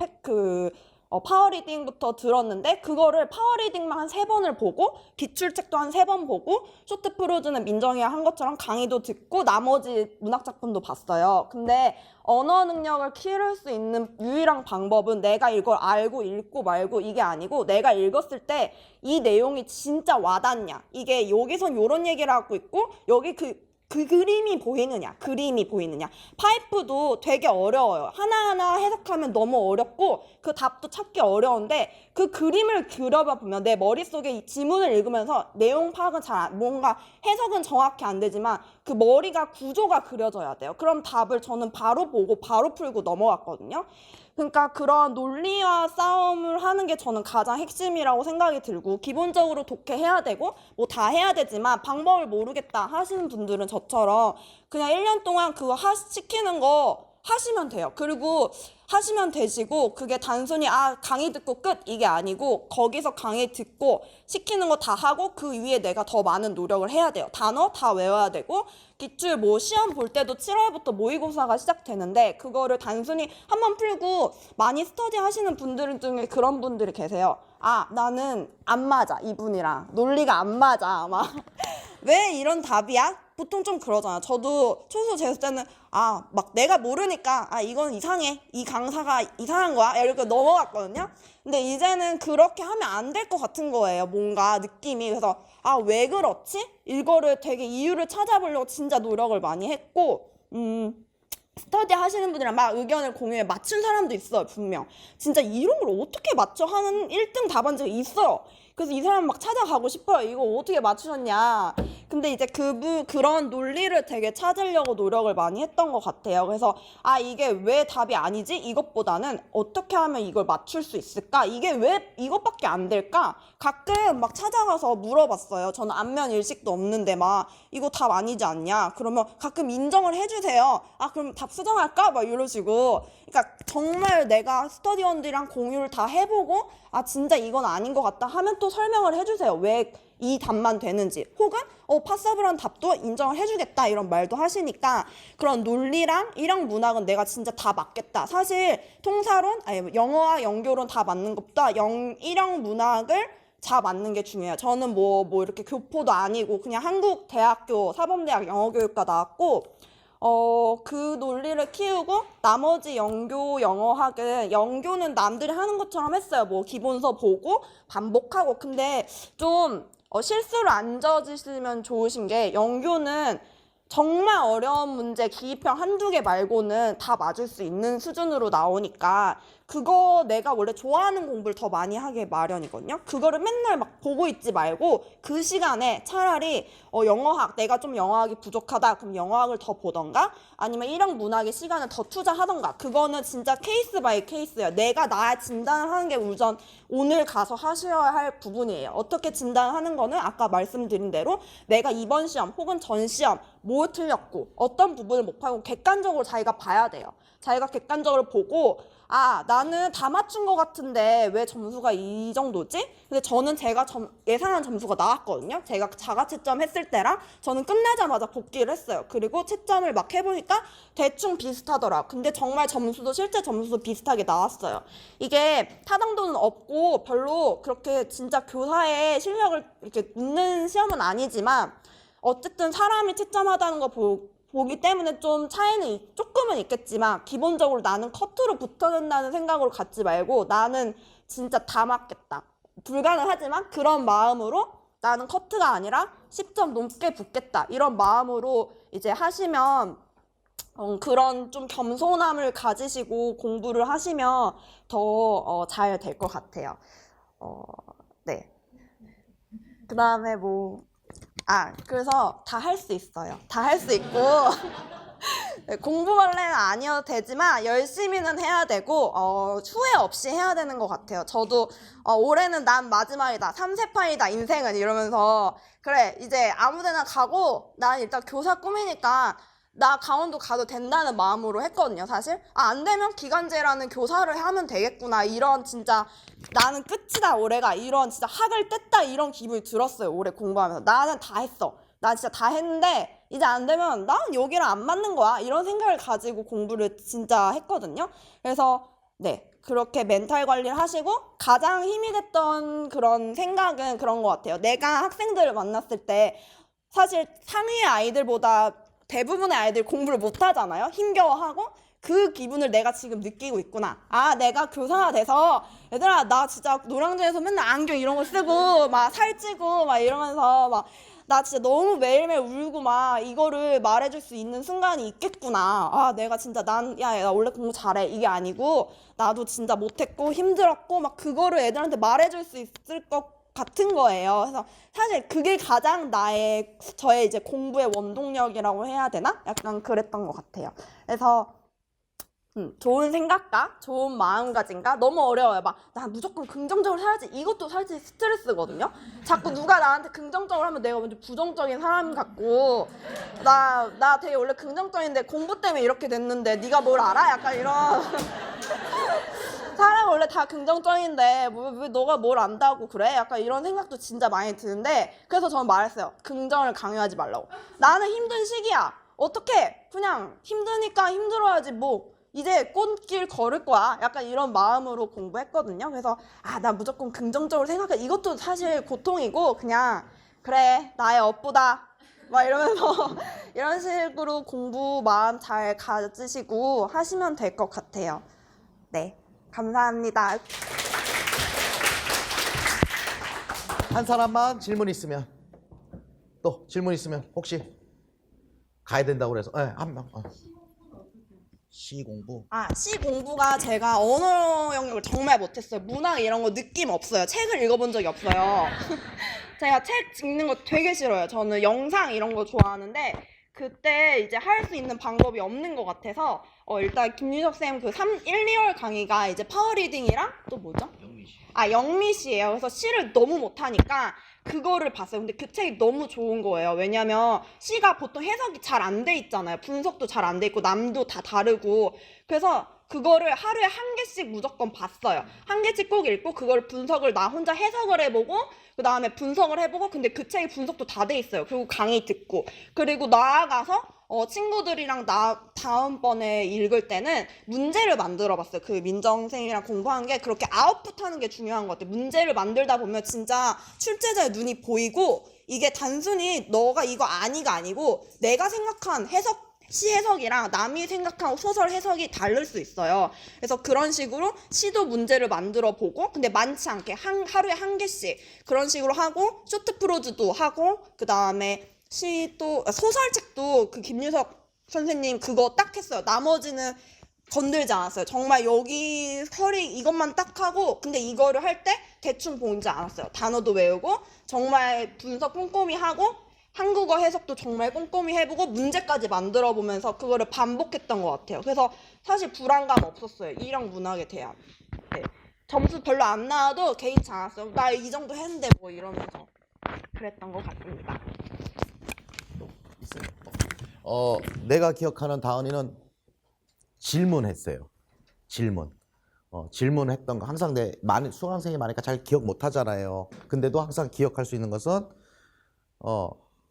파워리딩부터 들었는데 그거를 파워리딩만 한 3번을 보고 기출책도 한 3번 보고 쇼트 프로즈는 민정이가 한 것처럼 강의도 듣고 나머지 문학작품도 봤어요. 근데 언어 능력을 키울 수 있는 유일한 방법은 내가 이걸 알고 읽고 말고 이게 아니고 내가 읽었을 때 이 내용이 진짜 와닿냐. 이게 여기선 이런 얘기를 하고 있고 여기 그 그림이 보이느냐. 파이프도 되게 어려워요. 하나하나 해석하면 너무 어렵고 그 답도 찾기 어려운데 그 그림을 그려봐 보면 내 머릿속에 이 지문을 읽으면서 내용 파악은 뭔가 해석은 정확히 안 되지만 그 머리가 구조가 그려져야 돼요. 그럼 답을 저는 바로 보고 바로 풀고 넘어갔거든요. 그러니까 그런 논리와 싸움을 하는 게 저는 가장 핵심이라고 생각이 들고 기본적으로 독해해야 되고 뭐 다 해야 되지만 방법을 모르겠다 하시는 분들은 저처럼 그냥 1년 동안 그거 시키는 거 하시면 돼요. 그리고 하시면 되시고 그게 단순히 강의 듣고 끝 이게 아니고 거기서 강의 듣고 시키는 거 다 하고 그 위에 내가 더 많은 노력을 해야 돼요. 단어 다 외워야 되고 기출 뭐 시험 볼 때도 7월부터 모의고사가 시작되는데 그거를 단순히 한번 풀고 많이 스터디 하시는 분들 중에 그런 분들이 계세요. 나는 안 맞아 이분이랑 논리가 안 맞아 막 왜 이런 답이야? 보통 좀 그러잖아. 저도 초소 재수 때는 막 내가 모르니까 이건 이상해. 이 강사가 이상한 거야. 이렇게 넘어갔거든요. 근데 이제는 그렇게 하면 안 될 것 같은 거예요. 뭔가 느낌이. 그래서 왜 그렇지? 이거를 되게 이유를 찾아보려고 진짜 노력을 많이 했고 스터디 하시는 분이랑 막 의견을 공유해 맞춘 사람도 있어요. 분명. 진짜 이런 걸 어떻게 맞춰 하는 1등 답안지가 있어요. 그래서 이 사람 막 찾아가고 싶어요. 이거 어떻게 맞추셨냐. 근데 이제 그런 논리를 되게 찾으려고 노력을 많이 했던 것 같아요. 그래서 이게 왜 답이 아니지? 이것보다는 어떻게 하면 이걸 맞출 수 있을까? 이게 왜 이것밖에 안 될까? 가끔 막 찾아가서 물어봤어요. 저는 안면 일식도 없는데 막 이거 답 아니지 않냐? 그러면 가끔 인정을 해주세요. 그럼 답 수정할까? 막 이러시고. 그러니까 정말 내가 스터디원들이랑 공유를 다 해보고 진짜 이건 아닌 것 같다 하면 또 설명을 해주세요. 왜 이 답만 되는지 혹은 파서블한 답도 인정을 해주겠다 이런 말도 하시니까 그런 논리랑 일형 문학은 내가 진짜 다 맞겠다. 사실 통사론 영어와 연교론 다 맞는 것보다 일형 문학을 다 맞는 게 중요해요. 저는 뭐 이렇게 교포도 아니고 그냥 한국대학교 사범대학 영어교육과 나왔고 그 논리를 키우고 나머지 연교 영어학은 연교는 남들이 하는 것처럼 했어요. 뭐 기본서 보고 반복하고. 근데 좀 실수를 안 저지르시면 좋으신 게 연교는 정말 어려운 문제 기입형 한두 개 말고는 다 맞을 수 있는 수준으로 나오니까 그거 내가 원래 좋아하는 공부를 더 많이 하게 마련이거든요. 그거를 맨날 막 보고 있지 말고 그 시간에 차라리 영어학, 내가 좀 영어학이 부족하다 그럼 영어학을 더 보던가 아니면 일형 문학의 시간을 더 투자하던가. 그거는 진짜 케이스 바이 케이스예요. 내가 나 진단을 하는 게 우선 오늘 가서 하셔야 할 부분이에요. 어떻게 진단하는 거는 아까 말씀드린 대로 내가 이번 시험 혹은 전 시험 뭐 틀렸고 어떤 부분을 못 파고 객관적으로 자기가 봐야 돼요. 자기가 객관적으로 보고 나는 다 맞춘 것 같은데 왜 점수가 이 정도지? 근데 저는 제가 예상한 점수가 나왔거든요. 제가 자가 채점 했을 때랑 저는 끝나자마자 복귀를 했어요. 그리고 채점을 막 해보니까 대충 비슷하더라. 근데 정말 점수도 실제 점수도 비슷하게 나왔어요. 이게 타당도는 없고 별로 그렇게 진짜 교사의 실력을 이렇게 묻는 시험은 아니지만 어쨌든 사람이 채점하다는 거 보기 때문에 좀 차이는 조금은 있겠지만 기본적으로 나는 커트로 붙어야 된다는 생각으로 갖지 말고 나는 진짜 다 맞겠다. 불가능하지만 그런 마음으로 나는 커트가 아니라 10점 넘게 붙겠다. 이런 마음으로 이제 하시면 그런 좀 겸손함을 가지시고 공부를 하시면 더 잘 될 것 같아요. 네. 그 다음에 그래서 다 할 수 있어요. 다 할 수 있고 네, 공부벌레는 아니어도 되지만 열심히는 해야 되고 후회 없이 해야 되는 것 같아요. 저도 올해는 난 마지막이다. 3세판이다 인생은 이러면서 그래 이제 아무데나 가고 난 일단 교사 꿈이니까 나 강원도 가도 된다는 마음으로 했거든요. 사실 안 되면 기간제라는 교사를 하면 되겠구나 이런 진짜 나는 끝이다 올해가 이런 진짜 학을 뗐다 이런 기분이 들었어요. 올해 공부하면서 나는 다 했어. 나 진짜 다 했는데 이제 안 되면 난 여기랑 안 맞는 거야 이런 생각을 가지고 공부를 진짜 했거든요. 그래서 네 그렇게 멘탈 관리를 하시고 가장 힘이 됐던 그런 생각은 그런 것 같아요. 내가 학생들을 만났을 때 사실 상위의 아이들보다 대부분의 아이들 공부를 못 하잖아요. 힘겨워하고 그 기분을 내가 지금 느끼고 있구나. 내가 교사가 돼서 얘들아 나 진짜 노량진에서 맨날 안경 이런 거 쓰고 막 살찌고 막 이러면서 막 나 진짜 너무 매일매일 울고 막 이거를 말해줄 수 있는 순간이 있겠구나. 내가 진짜 나 원래 공부 잘해 이게 아니고 나도 진짜 못했고 힘들었고 막 그거를 애들한테 말해줄 수 있을 것 같은 거예요. 그래서 사실 그게 가장 저의 이제 공부의 원동력이라고 해야 되나? 약간 그랬던 것 같아요. 그래서 좋은 생각과 좋은 마음가짐과 너무 어려워요. 막 나 무조건 긍정적으로 살아야지. 이것도 사실 스트레스거든요. 자꾸 누가 나한테 긍정적으로 하면 내가 먼저 부정적인 사람 같고 나 되게 원래 긍정적인데 공부 때문에 이렇게 됐는데 네가 뭘 알아? 약간 이런 사람 원래 다 긍정적인데 왜 너가 뭘 안다고 그래? 약간 이런 생각도 진짜 많이 드는데 그래서 저는 말했어요. 긍정을 강요하지 말라고. 나는 힘든 시기야. 어떡해? 그냥 힘드니까 힘들어야지 뭐. 이제 꽃길 걸을 거야. 약간 이런 마음으로 공부했거든요. 그래서 나 무조건 긍정적으로 생각해. 이것도 사실 고통이고 그냥 그래 나의 업보다 막 이러면서 이런 식으로 공부 마음 잘 가지시고 하시면 될 것 같아요. 네, 감사합니다. 한 사람만 질문 있으면 또 질문 있으면 혹시 가야 된다고 그래서 한 명. 시 공부. 시 공부가 제가 언어 영역을 정말 못했어요. 문학 이런 거 느낌 없어요. 책을 읽어본 적이 없어요. 제가 책 읽는 거 되게 싫어요. 저는 영상 이런 거 좋아하는데 그때 이제 할 수 있는 방법이 없는 것 같아서 일단 김유석 쌤 그 1, 2월 강의가 이제 파워리딩이랑 또 뭐죠? 영미 씨예요. 그래서 시를 너무 못하니까 그거를 봤어요. 근데 그 책이 너무 좋은 거예요. 왜냐면 시가 보통 해석이 잘 안 돼 있잖아요. 분석도 잘 안 돼 있고 남도 다 다르고 그래서 그거를 하루에 한 개씩 무조건 봤어요. 한 개씩 꼭 읽고 그걸 분석을 나 혼자 해석을 해보고 그 다음에 분석을 해보고 근데 그 책이 분석도 다 돼 있어요. 그리고 강의 듣고 그리고 나아가서 친구들이랑 다음번에 읽을 때는 문제를 만들어 봤어요. 그 민정쌤이랑 공부한 게 그렇게 아웃풋 하는 게 중요한 것 같아요. 문제를 만들다 보면 진짜 출제자의 눈이 보이고 이게 단순히 너가 이거 아니가 아니고 내가 생각한 시 해석이랑 남이 생각한 소설 해석이 다를 수 있어요. 그래서 그런 식으로 시도 문제를 만들어 보고 근데 많지 않게 하루에 한 개씩 그런 식으로 하고 쇼트 프로즈도 하고 그 다음에 시도 소설책도 그 김유석 선생님 그거 딱 했어요. 나머지는 건들지 않았어요. 정말 여기 허리 이것만 딱 하고 근데 이거를 할 때 대충 보지 않았어요. 단어도 외우고 정말 분석 꼼꼼히 하고 한국어 해석도 정말 꼼꼼히 해보고 문제까지 만들어 보면서 그거를 반복했던 것 같아요. 그래서 사실 불안감 없었어요. 이랑 문학에 대한. 네. 점수 별로 안 나와도 개의치 않았어요. 나 이 정도 했는데 뭐 이러면서 그랬던 것 같습니다. 내가 기억하는 다은이는 질문했어요. 질문했던 거 항상 수강생이 많으니까 잘 기억 못 하잖아요. 근데도 항상 기억할 수 있는 것은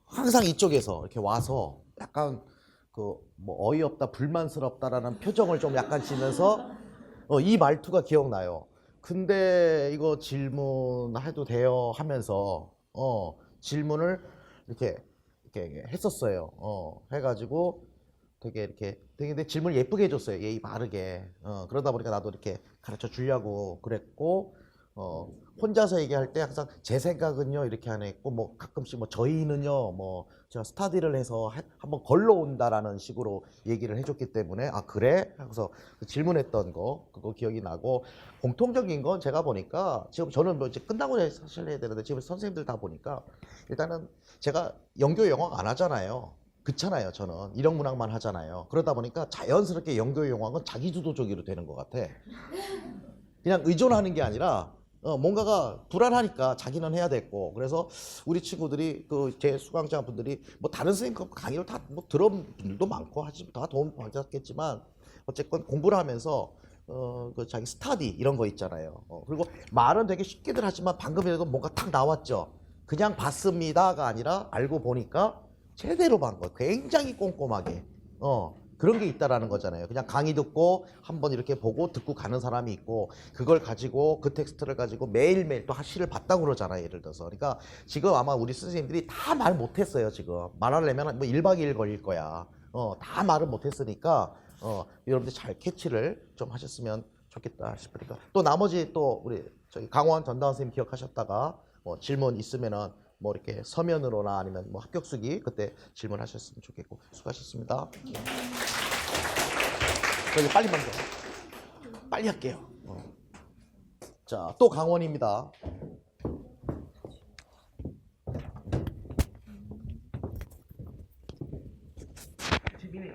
항상 이쪽에서 이렇게 와서 약간 뭐 어이없다, 불만스럽다라는 표정을 좀 약간 지면서 이 말투가 기억나요. 근데 이거 질문해도 돼요 하면서 질문을 이렇게 했었어요. 해가지고 되게 근데 질문을 예쁘게 해줬어요. 예의 바르게. 그러다 보니까 나도 이렇게 가르쳐 주려고 그랬고 혼자서 얘기할 때 항상 제 생각은요 이렇게 안 했고 뭐 가끔씩 뭐 저희는요 뭐 제가 스타디를 해서 한번 걸러온다라는 식으로 얘기를 해줬기 때문에 그래? 하고서 질문했던 거 그거 기억이 나고 공통적인 건 제가 보니까 지금 저는 뭐 이제 끝나고 사실 해야 되는데 지금 선생님들 다 보니까 일단은 제가 영교 영어가 안 하잖아요. 그렇잖아요. 저는 일형문학만 하잖아요. 그러다 보니까 자연스럽게 영교 영어는 자기주도적으로 되는 것 같아. 그냥 의존하는 게 아니라 뭔가가 불안하니까 자기는 해야 됐고 그래서 우리 친구들이 제 수강자 분들이 뭐 다른 선생님 강의를 다 뭐 들은 분들도 많고 다 도움 받았겠지만 어쨌건 공부를 하면서 자기 스타디 이런 거 있잖아요. 그리고 말은 되게 쉽게들 하지만 방금이라도 뭔가 탁 나왔죠. 그냥 봤습니다가 아니라 알고 보니까 제대로 본 거 굉장히 꼼꼼하게 그런 게 있다라는 거잖아요. 그냥 강의 듣고 한번 이렇게 보고 듣고 가는 사람이 있고 그걸 가지고 그 텍스트를 가지고 매일매일 또 시를 봤다고 그러잖아요. 예를 들어서. 그러니까 지금 아마 우리 선생님들이 다 말 못했어요. 지금 말하려면 뭐 1박 2일 걸릴 거야. 다 말을 못했으니까 여러분들 잘 캐치를 좀 하셨으면 좋겠다 싶으니까 또 나머지 또 우리 저기 강원 전다원 선생님 기억하셨다가 질문 있으면은 뭐 이렇게 서면으로나 아니면 뭐 합격수기 그때 질문하셨으면 좋겠고 수고하셨습니다. 저기 빨리 만져. 빨리 할게요. 자, 또 강원입니다.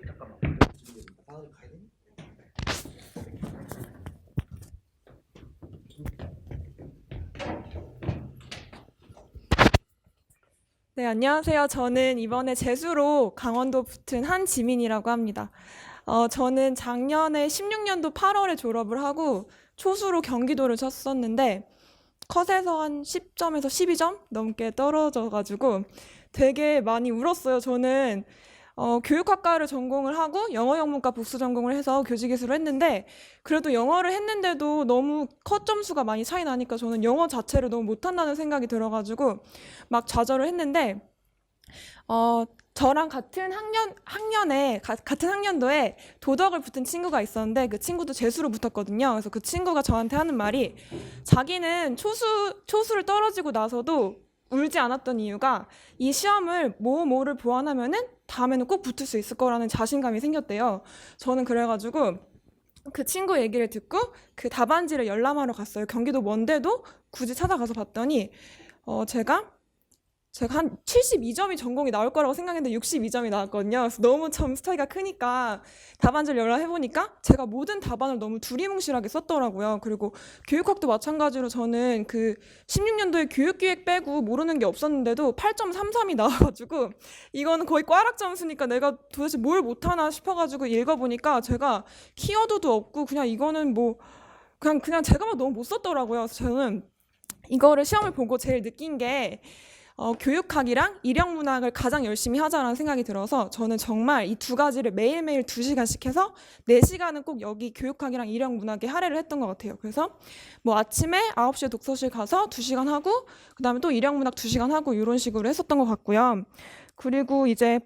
잠깐만. 가야 되니? 네, 안녕하세요. 저는 이번에 재수로 강원도 붙은 한지민이라고 합니다. 저는 작년에 16년도 8월에 졸업을 하고 초수로 경기도를 쳤었는데 컷에서 한 10점에서 12점 넘게 떨어져가지고 되게 많이 울었어요. 저는 교육학과를 전공을 하고 영어 영문과 복수 전공을 해서 교직이수를 했는데 그래도 영어를 했는데도 너무 컷 점수가 많이 차이 나니까 저는 영어 자체를 너무 못한다는 생각이 들어가지고 막 좌절을 했는데 저랑 같은 학년도에 도덕을 붙은 친구가 있었는데 그 친구도 재수로 붙었거든요. 그래서 그 친구가 저한테 하는 말이 자기는 초수를 떨어지고 나서도 울지 않았던 이유가 이 시험을 뭐를 보완하면은 다음에는 꼭 붙을 수 있을 거라는 자신감이 생겼대요. 저는 그래가지고 그 친구 얘기를 듣고 그 답안지를 열람하러 갔어요. 경기도 먼데도 굳이 찾아가서 봤더니 제가 한 72점이 전공이 나올 거라고 생각했는데 62점이 나왔거든요. 그래서 너무 점수 차이가 크니까 답안지를 열람해보니까 제가 모든 답안을 너무 두리뭉실하게 썼더라고요. 그리고 교육학도 마찬가지로 저는 그 16년도에 교육기획 빼고 모르는 게 없었는데도 8.33이 나와가지고 이거는 거의 꽈락 점수니까 내가 도대체 뭘 못하나 싶어가지고 읽어보니까 제가 키워드도 없고 그냥 이거는 뭐 그냥 제가 막 너무 못 썼더라고요. 그래서 저는 이거를 시험을 보고 제일 느낀 게 교육학이랑 일영문학을 가장 열심히 하자라는 생각이 들어서 저는 정말 이 두 가지를 매일매일 2시간씩 해서 4시간은 꼭 여기 교육학이랑 일영문학에 할애를 했던 것 같아요. 그래서 뭐 아침에 9시에 독서실 가서 2시간 하고 그다음에 또 일영문학 2시간 하고 이런 식으로 했었던 것 같고요. 그리고 이제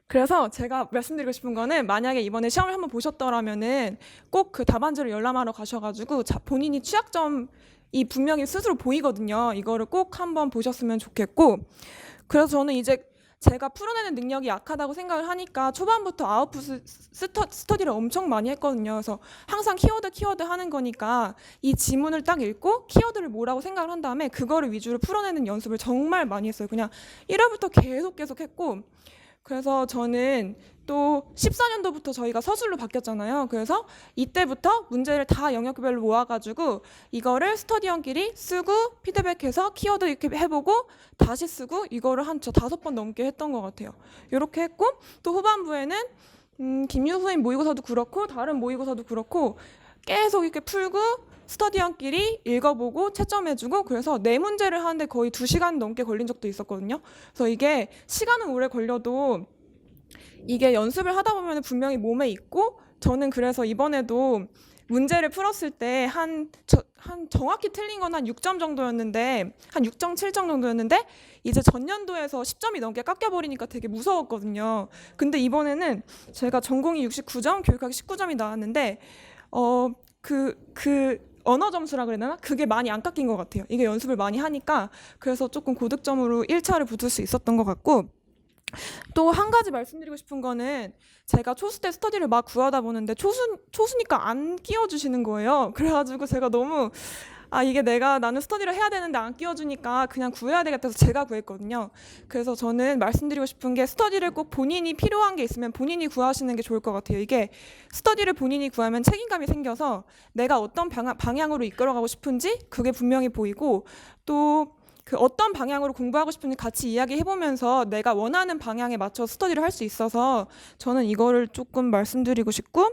그래서 제가 말씀드리고 싶은 거는 만약에 이번에 시험을 한번 보셨더라면은 꼭 그 답안지를 열람하러 가셔가지고 본인이 취약점이 분명히 스스로 보이거든요. 이거를 꼭 한번 보셨으면 좋겠고 그래서 저는 이제 제가 풀어내는 능력이 약하다고 생각을 하니까 초반부터 아웃풋 스터디를 엄청 많이 했거든요. 그래서 항상 키워드 하는 거니까 이 지문을 딱 읽고 키워드를 뭐라고 생각을 한 다음에 그거를 위주로 풀어내는 연습을 정말 많이 했어요. 그냥 1회부터 계속 했고 그래서 저는 또 14년도부터 저희가 서술로 바뀌었잖아요. 그래서 이때부터 문제를 다 영역별로 모아가지고 이거를 스터디원끼리 쓰고 피드백해서 키워드 이렇게 해보고 다시 쓰고 이거를 한 5번 넘게 했던 것 같아요. 이렇게 했고 또 후반부에는 김윤호 선생님 모의고사도 그렇고 다른 모의고사도 그렇고 계속 이렇게 풀고 스터디원끼리 읽어보고 채점해주고 그래서 4문제를 하는데 거의 2시간 넘게 걸린 적도 있었거든요. 그래서 이게 시간은 오래 걸려도 이게 연습을 하다 보면 분명히 몸에 있고 저는 그래서 이번에도 문제를 풀었을 때 한 정확히 틀린 건 한 6점 정도였는데 한 6.7점 정도였는데 이제 전년도에서 10점이 넘게 깎여버리니까 되게 무서웠거든요. 근데 이번에는 제가 전공이 69점, 교육학이 19점이 나왔는데 그 언어 점수라 그래야 되나? 그게 많이 안 깎인 것 같아요. 이게 연습을 많이 하니까 그래서 조금 고득점으로 1차를 붙을 수 있었던 것 같고 또 한 가지 말씀드리고 싶은 거는 제가 초수 때 스터디를 막 구하다 보는데 초수니까 안 끼워주시는 거예요. 그래가지고 제가 너무 이게 나는 스터디를 해야 되는데 안 끼워주니까 그냥 구해야 되겠다 해서 제가 구했거든요. 그래서 저는 말씀드리고 싶은 게 스터디를 꼭 본인이 필요한 게 있으면 본인이 구하시는 게 좋을 것 같아요. 이게 스터디를 본인이 구하면 책임감이 생겨서 내가 어떤 방향으로 이끌어가고 싶은지 그게 분명히 보이고 또 그 어떤 방향으로 공부하고 싶은지 같이 이야기해보면서 내가 원하는 방향에 맞춰 스터디를 할 수 있어서 저는 이거를 조금 말씀드리고 싶고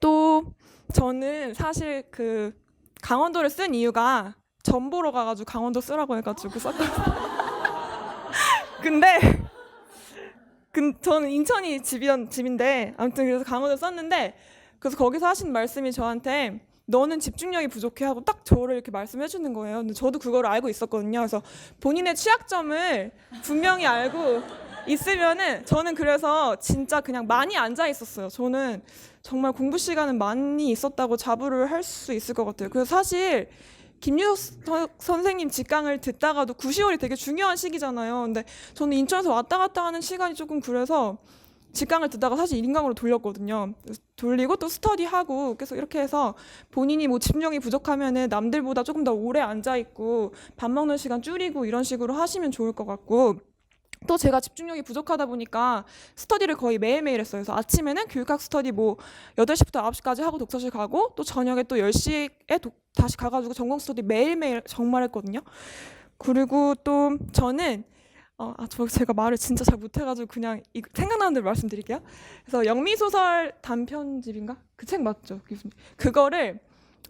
또 저는 사실 그 강원도를 쓴 이유가 점 보러 가가지고 강원도 쓰라고 해가지고 썼거든요. 근데 저는 인천이 집인데 아무튼 그래서 강원도 썼는데 그래서 거기서 하신 말씀이 저한테 너는 집중력이 부족해 하고 딱 저를 이렇게 말씀해 주는 거예요. 근데 저도 그걸 알고 있었거든요. 그래서 본인의 취약점을 분명히 알고 있으면은 저는 그래서 진짜 그냥 많이 앉아 있었어요. 저는 정말 공부 시간은 많이 있었다고 자부를 할 수 있을 것 같아요. 그래서 사실 김유석 선생님 직강을 듣다가도 9, 10월이 되게 중요한 시기잖아요. 근데 저는 인천에서 왔다 갔다 하는 시간이 조금 그래서 직강을 듣다가 사실 인강으로 돌렸거든요. 돌리고 또 스터디하고 계속 이렇게 해서 본인이 뭐 집중력이 부족하면은 남들보다 조금 더 오래 앉아 있고 밥 먹는 시간 줄이고 이런 식으로 하시면 좋을 것 같고 또 제가 집중력이 부족하다 보니까 스터디를 거의 매일매일 했어요. 그래서 아침에는 교육학 스터디 뭐 8시부터 9시까지 하고 독서실 가고 또 저녁에 또 10시에 다시 가가지고 전공 스터디 매일매일 정말 했거든요. 그리고 또 저는 제가 말을 진짜 잘 못해가지고 그냥 생각나는 대로 말씀드릴게요. 그래서 영미소설 단편집인가? 그 책 맞죠, 교수님? 그거를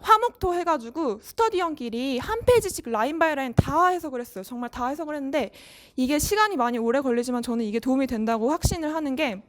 화목토 해가지고 스터디원끼리 한 페이지씩 라인 바이 라인 다 해석을 했어요. 정말 다 해석을 했는데 이게 시간이 많이 오래 걸리지만 저는 이게 도움이 된다고 확신을 하는 게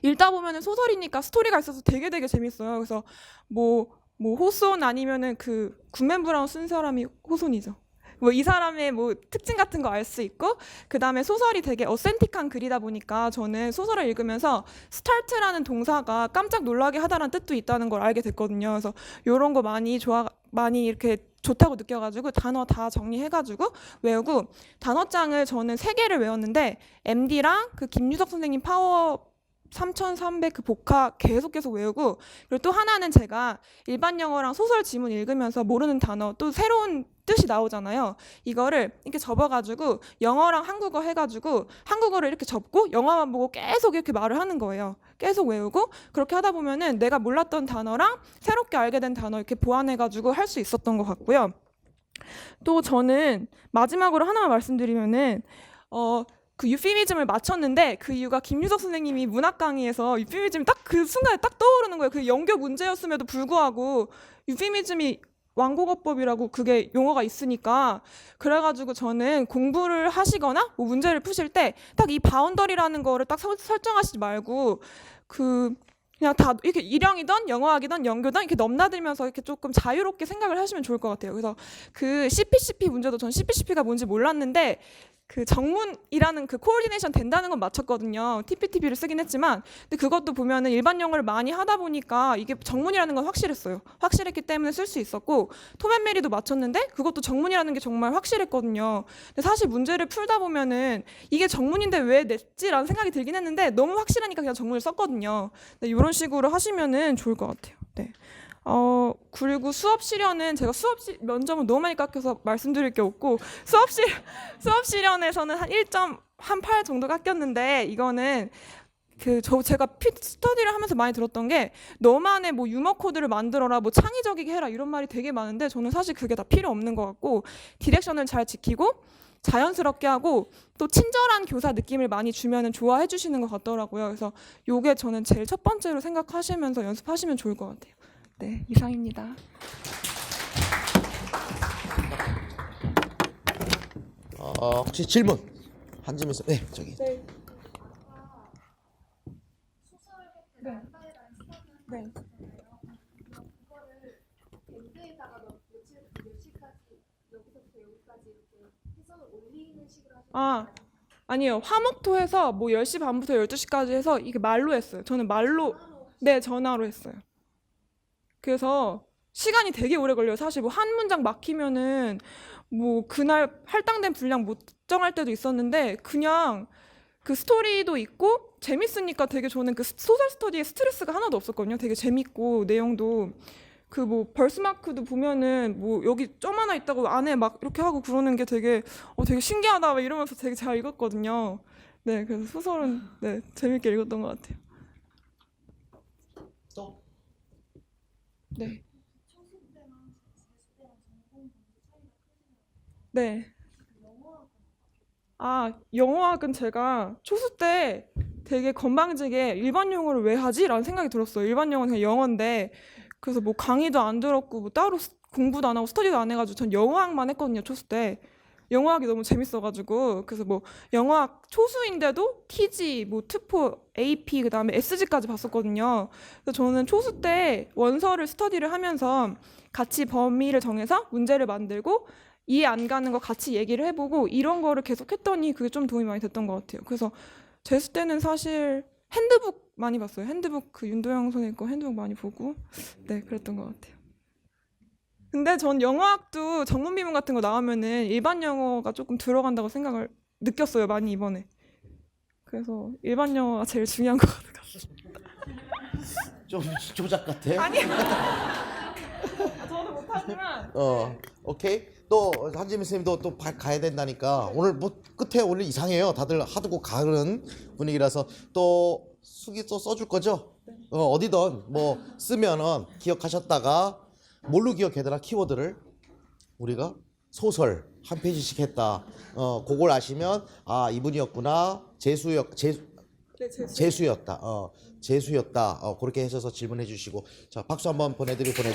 읽다 보면은 소설이니까 스토리가 있어서 되게 재밌어요. 그래서 뭐 호손 아니면은 그 굿맨 브라운 쓴 사람이 호손이죠. 뭐 이 사람의 뭐 특징 같은 거 알 수 있고, 그 다음에 소설이 되게 어센틱한 글이다 보니까 저는 소설을 읽으면서 스타트라는 동사가 깜짝 놀라게 하다라는 뜻도 있다는 걸 알게 됐거든요. 그래서 이런 거 많이 이렇게 좋다고 느껴가지고 단어 다 정리해가지고 외우고, 단어장을 저는 3개를 외웠는데 MD랑 그 김유석 선생님 파워 3300 그 복화 계속 외우고, 그리고 또 하나는 제가 일반 영어랑 소설 지문 읽으면서 모르는 단어 또 새로운 뜻이 나오잖아요. 이거를 이렇게 접어가지고 영어랑 한국어 해가지고 한국어를 이렇게 접고 영어만 보고 계속 이렇게 말을 하는 거예요. 계속 외우고, 그렇게 하다 보면은 내가 몰랐던 단어랑 새롭게 알게 된 단어 이렇게 보완해가지고 할 수 있었던 것 같고요. 또 저는 마지막으로 하나만 말씀드리면은 그 유피미즘을 맞췄는데 그 이유가 김유석 선생님이 문학 강의에서 유피미즘이 딱 그 순간에 딱 떠오르는 거예요. 그 연교 문제였음에도 불구하고 유피미즘이 완곡어법이라고 그게 용어가 있으니까, 그래가지고 저는 공부를 하시거나 뭐 문제를 푸실 때 딱 이 바운더리라는 거를 딱 설정하시지 말고 그냥 다 이렇게 일형이든 영어학이든 연교든 이렇게 넘나들면서 이렇게 조금 자유롭게 생각을 하시면 좋을 것 같아요. 그래서 그 CPCP 문제도 전 CPCP가 뭔지 몰랐는데 그 정문이라는 그 코오디네이션 된다는 건 맞췄거든요. TPTP를 쓰긴 했지만, 근데 그것도 보면은 일반 영어를 많이 하다 보니까 이게 정문이라는 건 확실했어요. 확실했기 때문에 쓸 수 있었고, 톰 앤 메리도 맞췄는데 그것도 정문이라는 게 정말 확실했거든요. 근데 사실 문제를 풀다 보면은 이게 정문인데 왜 냈지라는 생각이 들긴 했는데 너무 확실하니까 그냥 정문을 썼거든요. 네, 이런 식으로 하시면은 좋을 것 같아요. 네. 그리고 수업 실현은 제가 면접은 너무 많이 깎여서 말씀드릴 게 없고, 수업 실현에서는 한 1.8 정도 깎였는데, 이거는 제가 스터디를 하면서 많이 들었던 게 너만의 뭐 유머 코드를 만들어라, 뭐 창의적이게 해라 이런 말이 되게 많은데, 저는 사실 그게 다 필요 없는 것 같고, 디렉션을 잘 지키고 자연스럽게 하고 또 친절한 교사 느낌을 많이 주면은 좋아해 주시는 것 같더라고요. 그래서 요게 저는 제일 첫 번째로 생각하시면서 연습하시면 좋을 것 같아요. 네, 이상입니다. 혹시 질문? 한지민 쌤, 네, 저기. 네. 네. 아니요. 화목토해서 뭐 10시 반부터 12시까지 해서 이게 말로 했어요. 저는 말로, 네, 전화로 했어요. 그래서 시간이 되게 오래 걸려요. 사실 뭐 한 문장 막히면은 뭐 그날 할당된 분량 못 정할 때도 있었는데, 그냥 그 스토리도 있고 재밌으니까 되게 저는 그 소설 스터디에 스트레스가 하나도 없었거든요. 되게 재밌고 내용도 그 뭐 벌스마크도 보면은 뭐 여기 점 하나 있다고 안에 막 이렇게 하고 그러는 게 되게 신기하다 막 이러면서 되게 잘 읽었거든요. 네, 그래서 소설은 네, 재밌게 읽었던 것 같아요. 또? 네. 네. 영어학은 제가 초수 때 되게 건방지게 일반 영어를 왜 하지? 라는 생각이 들었어요. 일반 영어는 그냥 영어인데, 그래서 뭐 강의도 안 들었고 뭐 따로 공부도 안 하고 스터디도 안 해가지고 전 영어학만 했거든요. 초수 때. 영어학이 너무 재밌어가지고. 그래서 뭐 영어학 초수인데도 TG, 뭐 트포, AP, 그 다음에 SG까지 봤었거든요. 그래서 저는 초수 때 원서를 스터디를 하면서 같이 범위를 정해서 문제를 만들고 이해 안 가는 거 같이 얘기를 해보고 이런 거를 계속 했더니 그게 좀 도움이 많이 됐던 것 같아요. 그래서 재수 때는 사실 핸드북 많이 봤어요. 핸드북 그 윤도영 선생님 거 핸드북 많이 보고 네, 그랬던 것 같아요. 근데 전 영어학도 전문 비문 같은 거 나오면은 일반 영어가 조금 들어간다고 생각을 느꼈어요, 많이 이번에. 그래서 일반 영어가 제일 중요한 것 같습니다. 좀 조작 같아? 아니, 저는 못하지만. 오케이. 또 한지민 쌤도 또 가야 된다니까 오늘 뭐 끝에 오늘 이상해요. 다들 하두고 가는 분위기라서 또 숙이 또 써줄 거죠? 어디든 뭐 쓰면은 기억하셨다가 뭘로 기억해더라 키워드를 우리가 소설 한 페이지씩 했다. 그걸 아시면 아 이분이었구나. 재수였다. 재수였다. 그렇게 하셔서 질문해 주시고 자 박수 한번 보내드릴게요.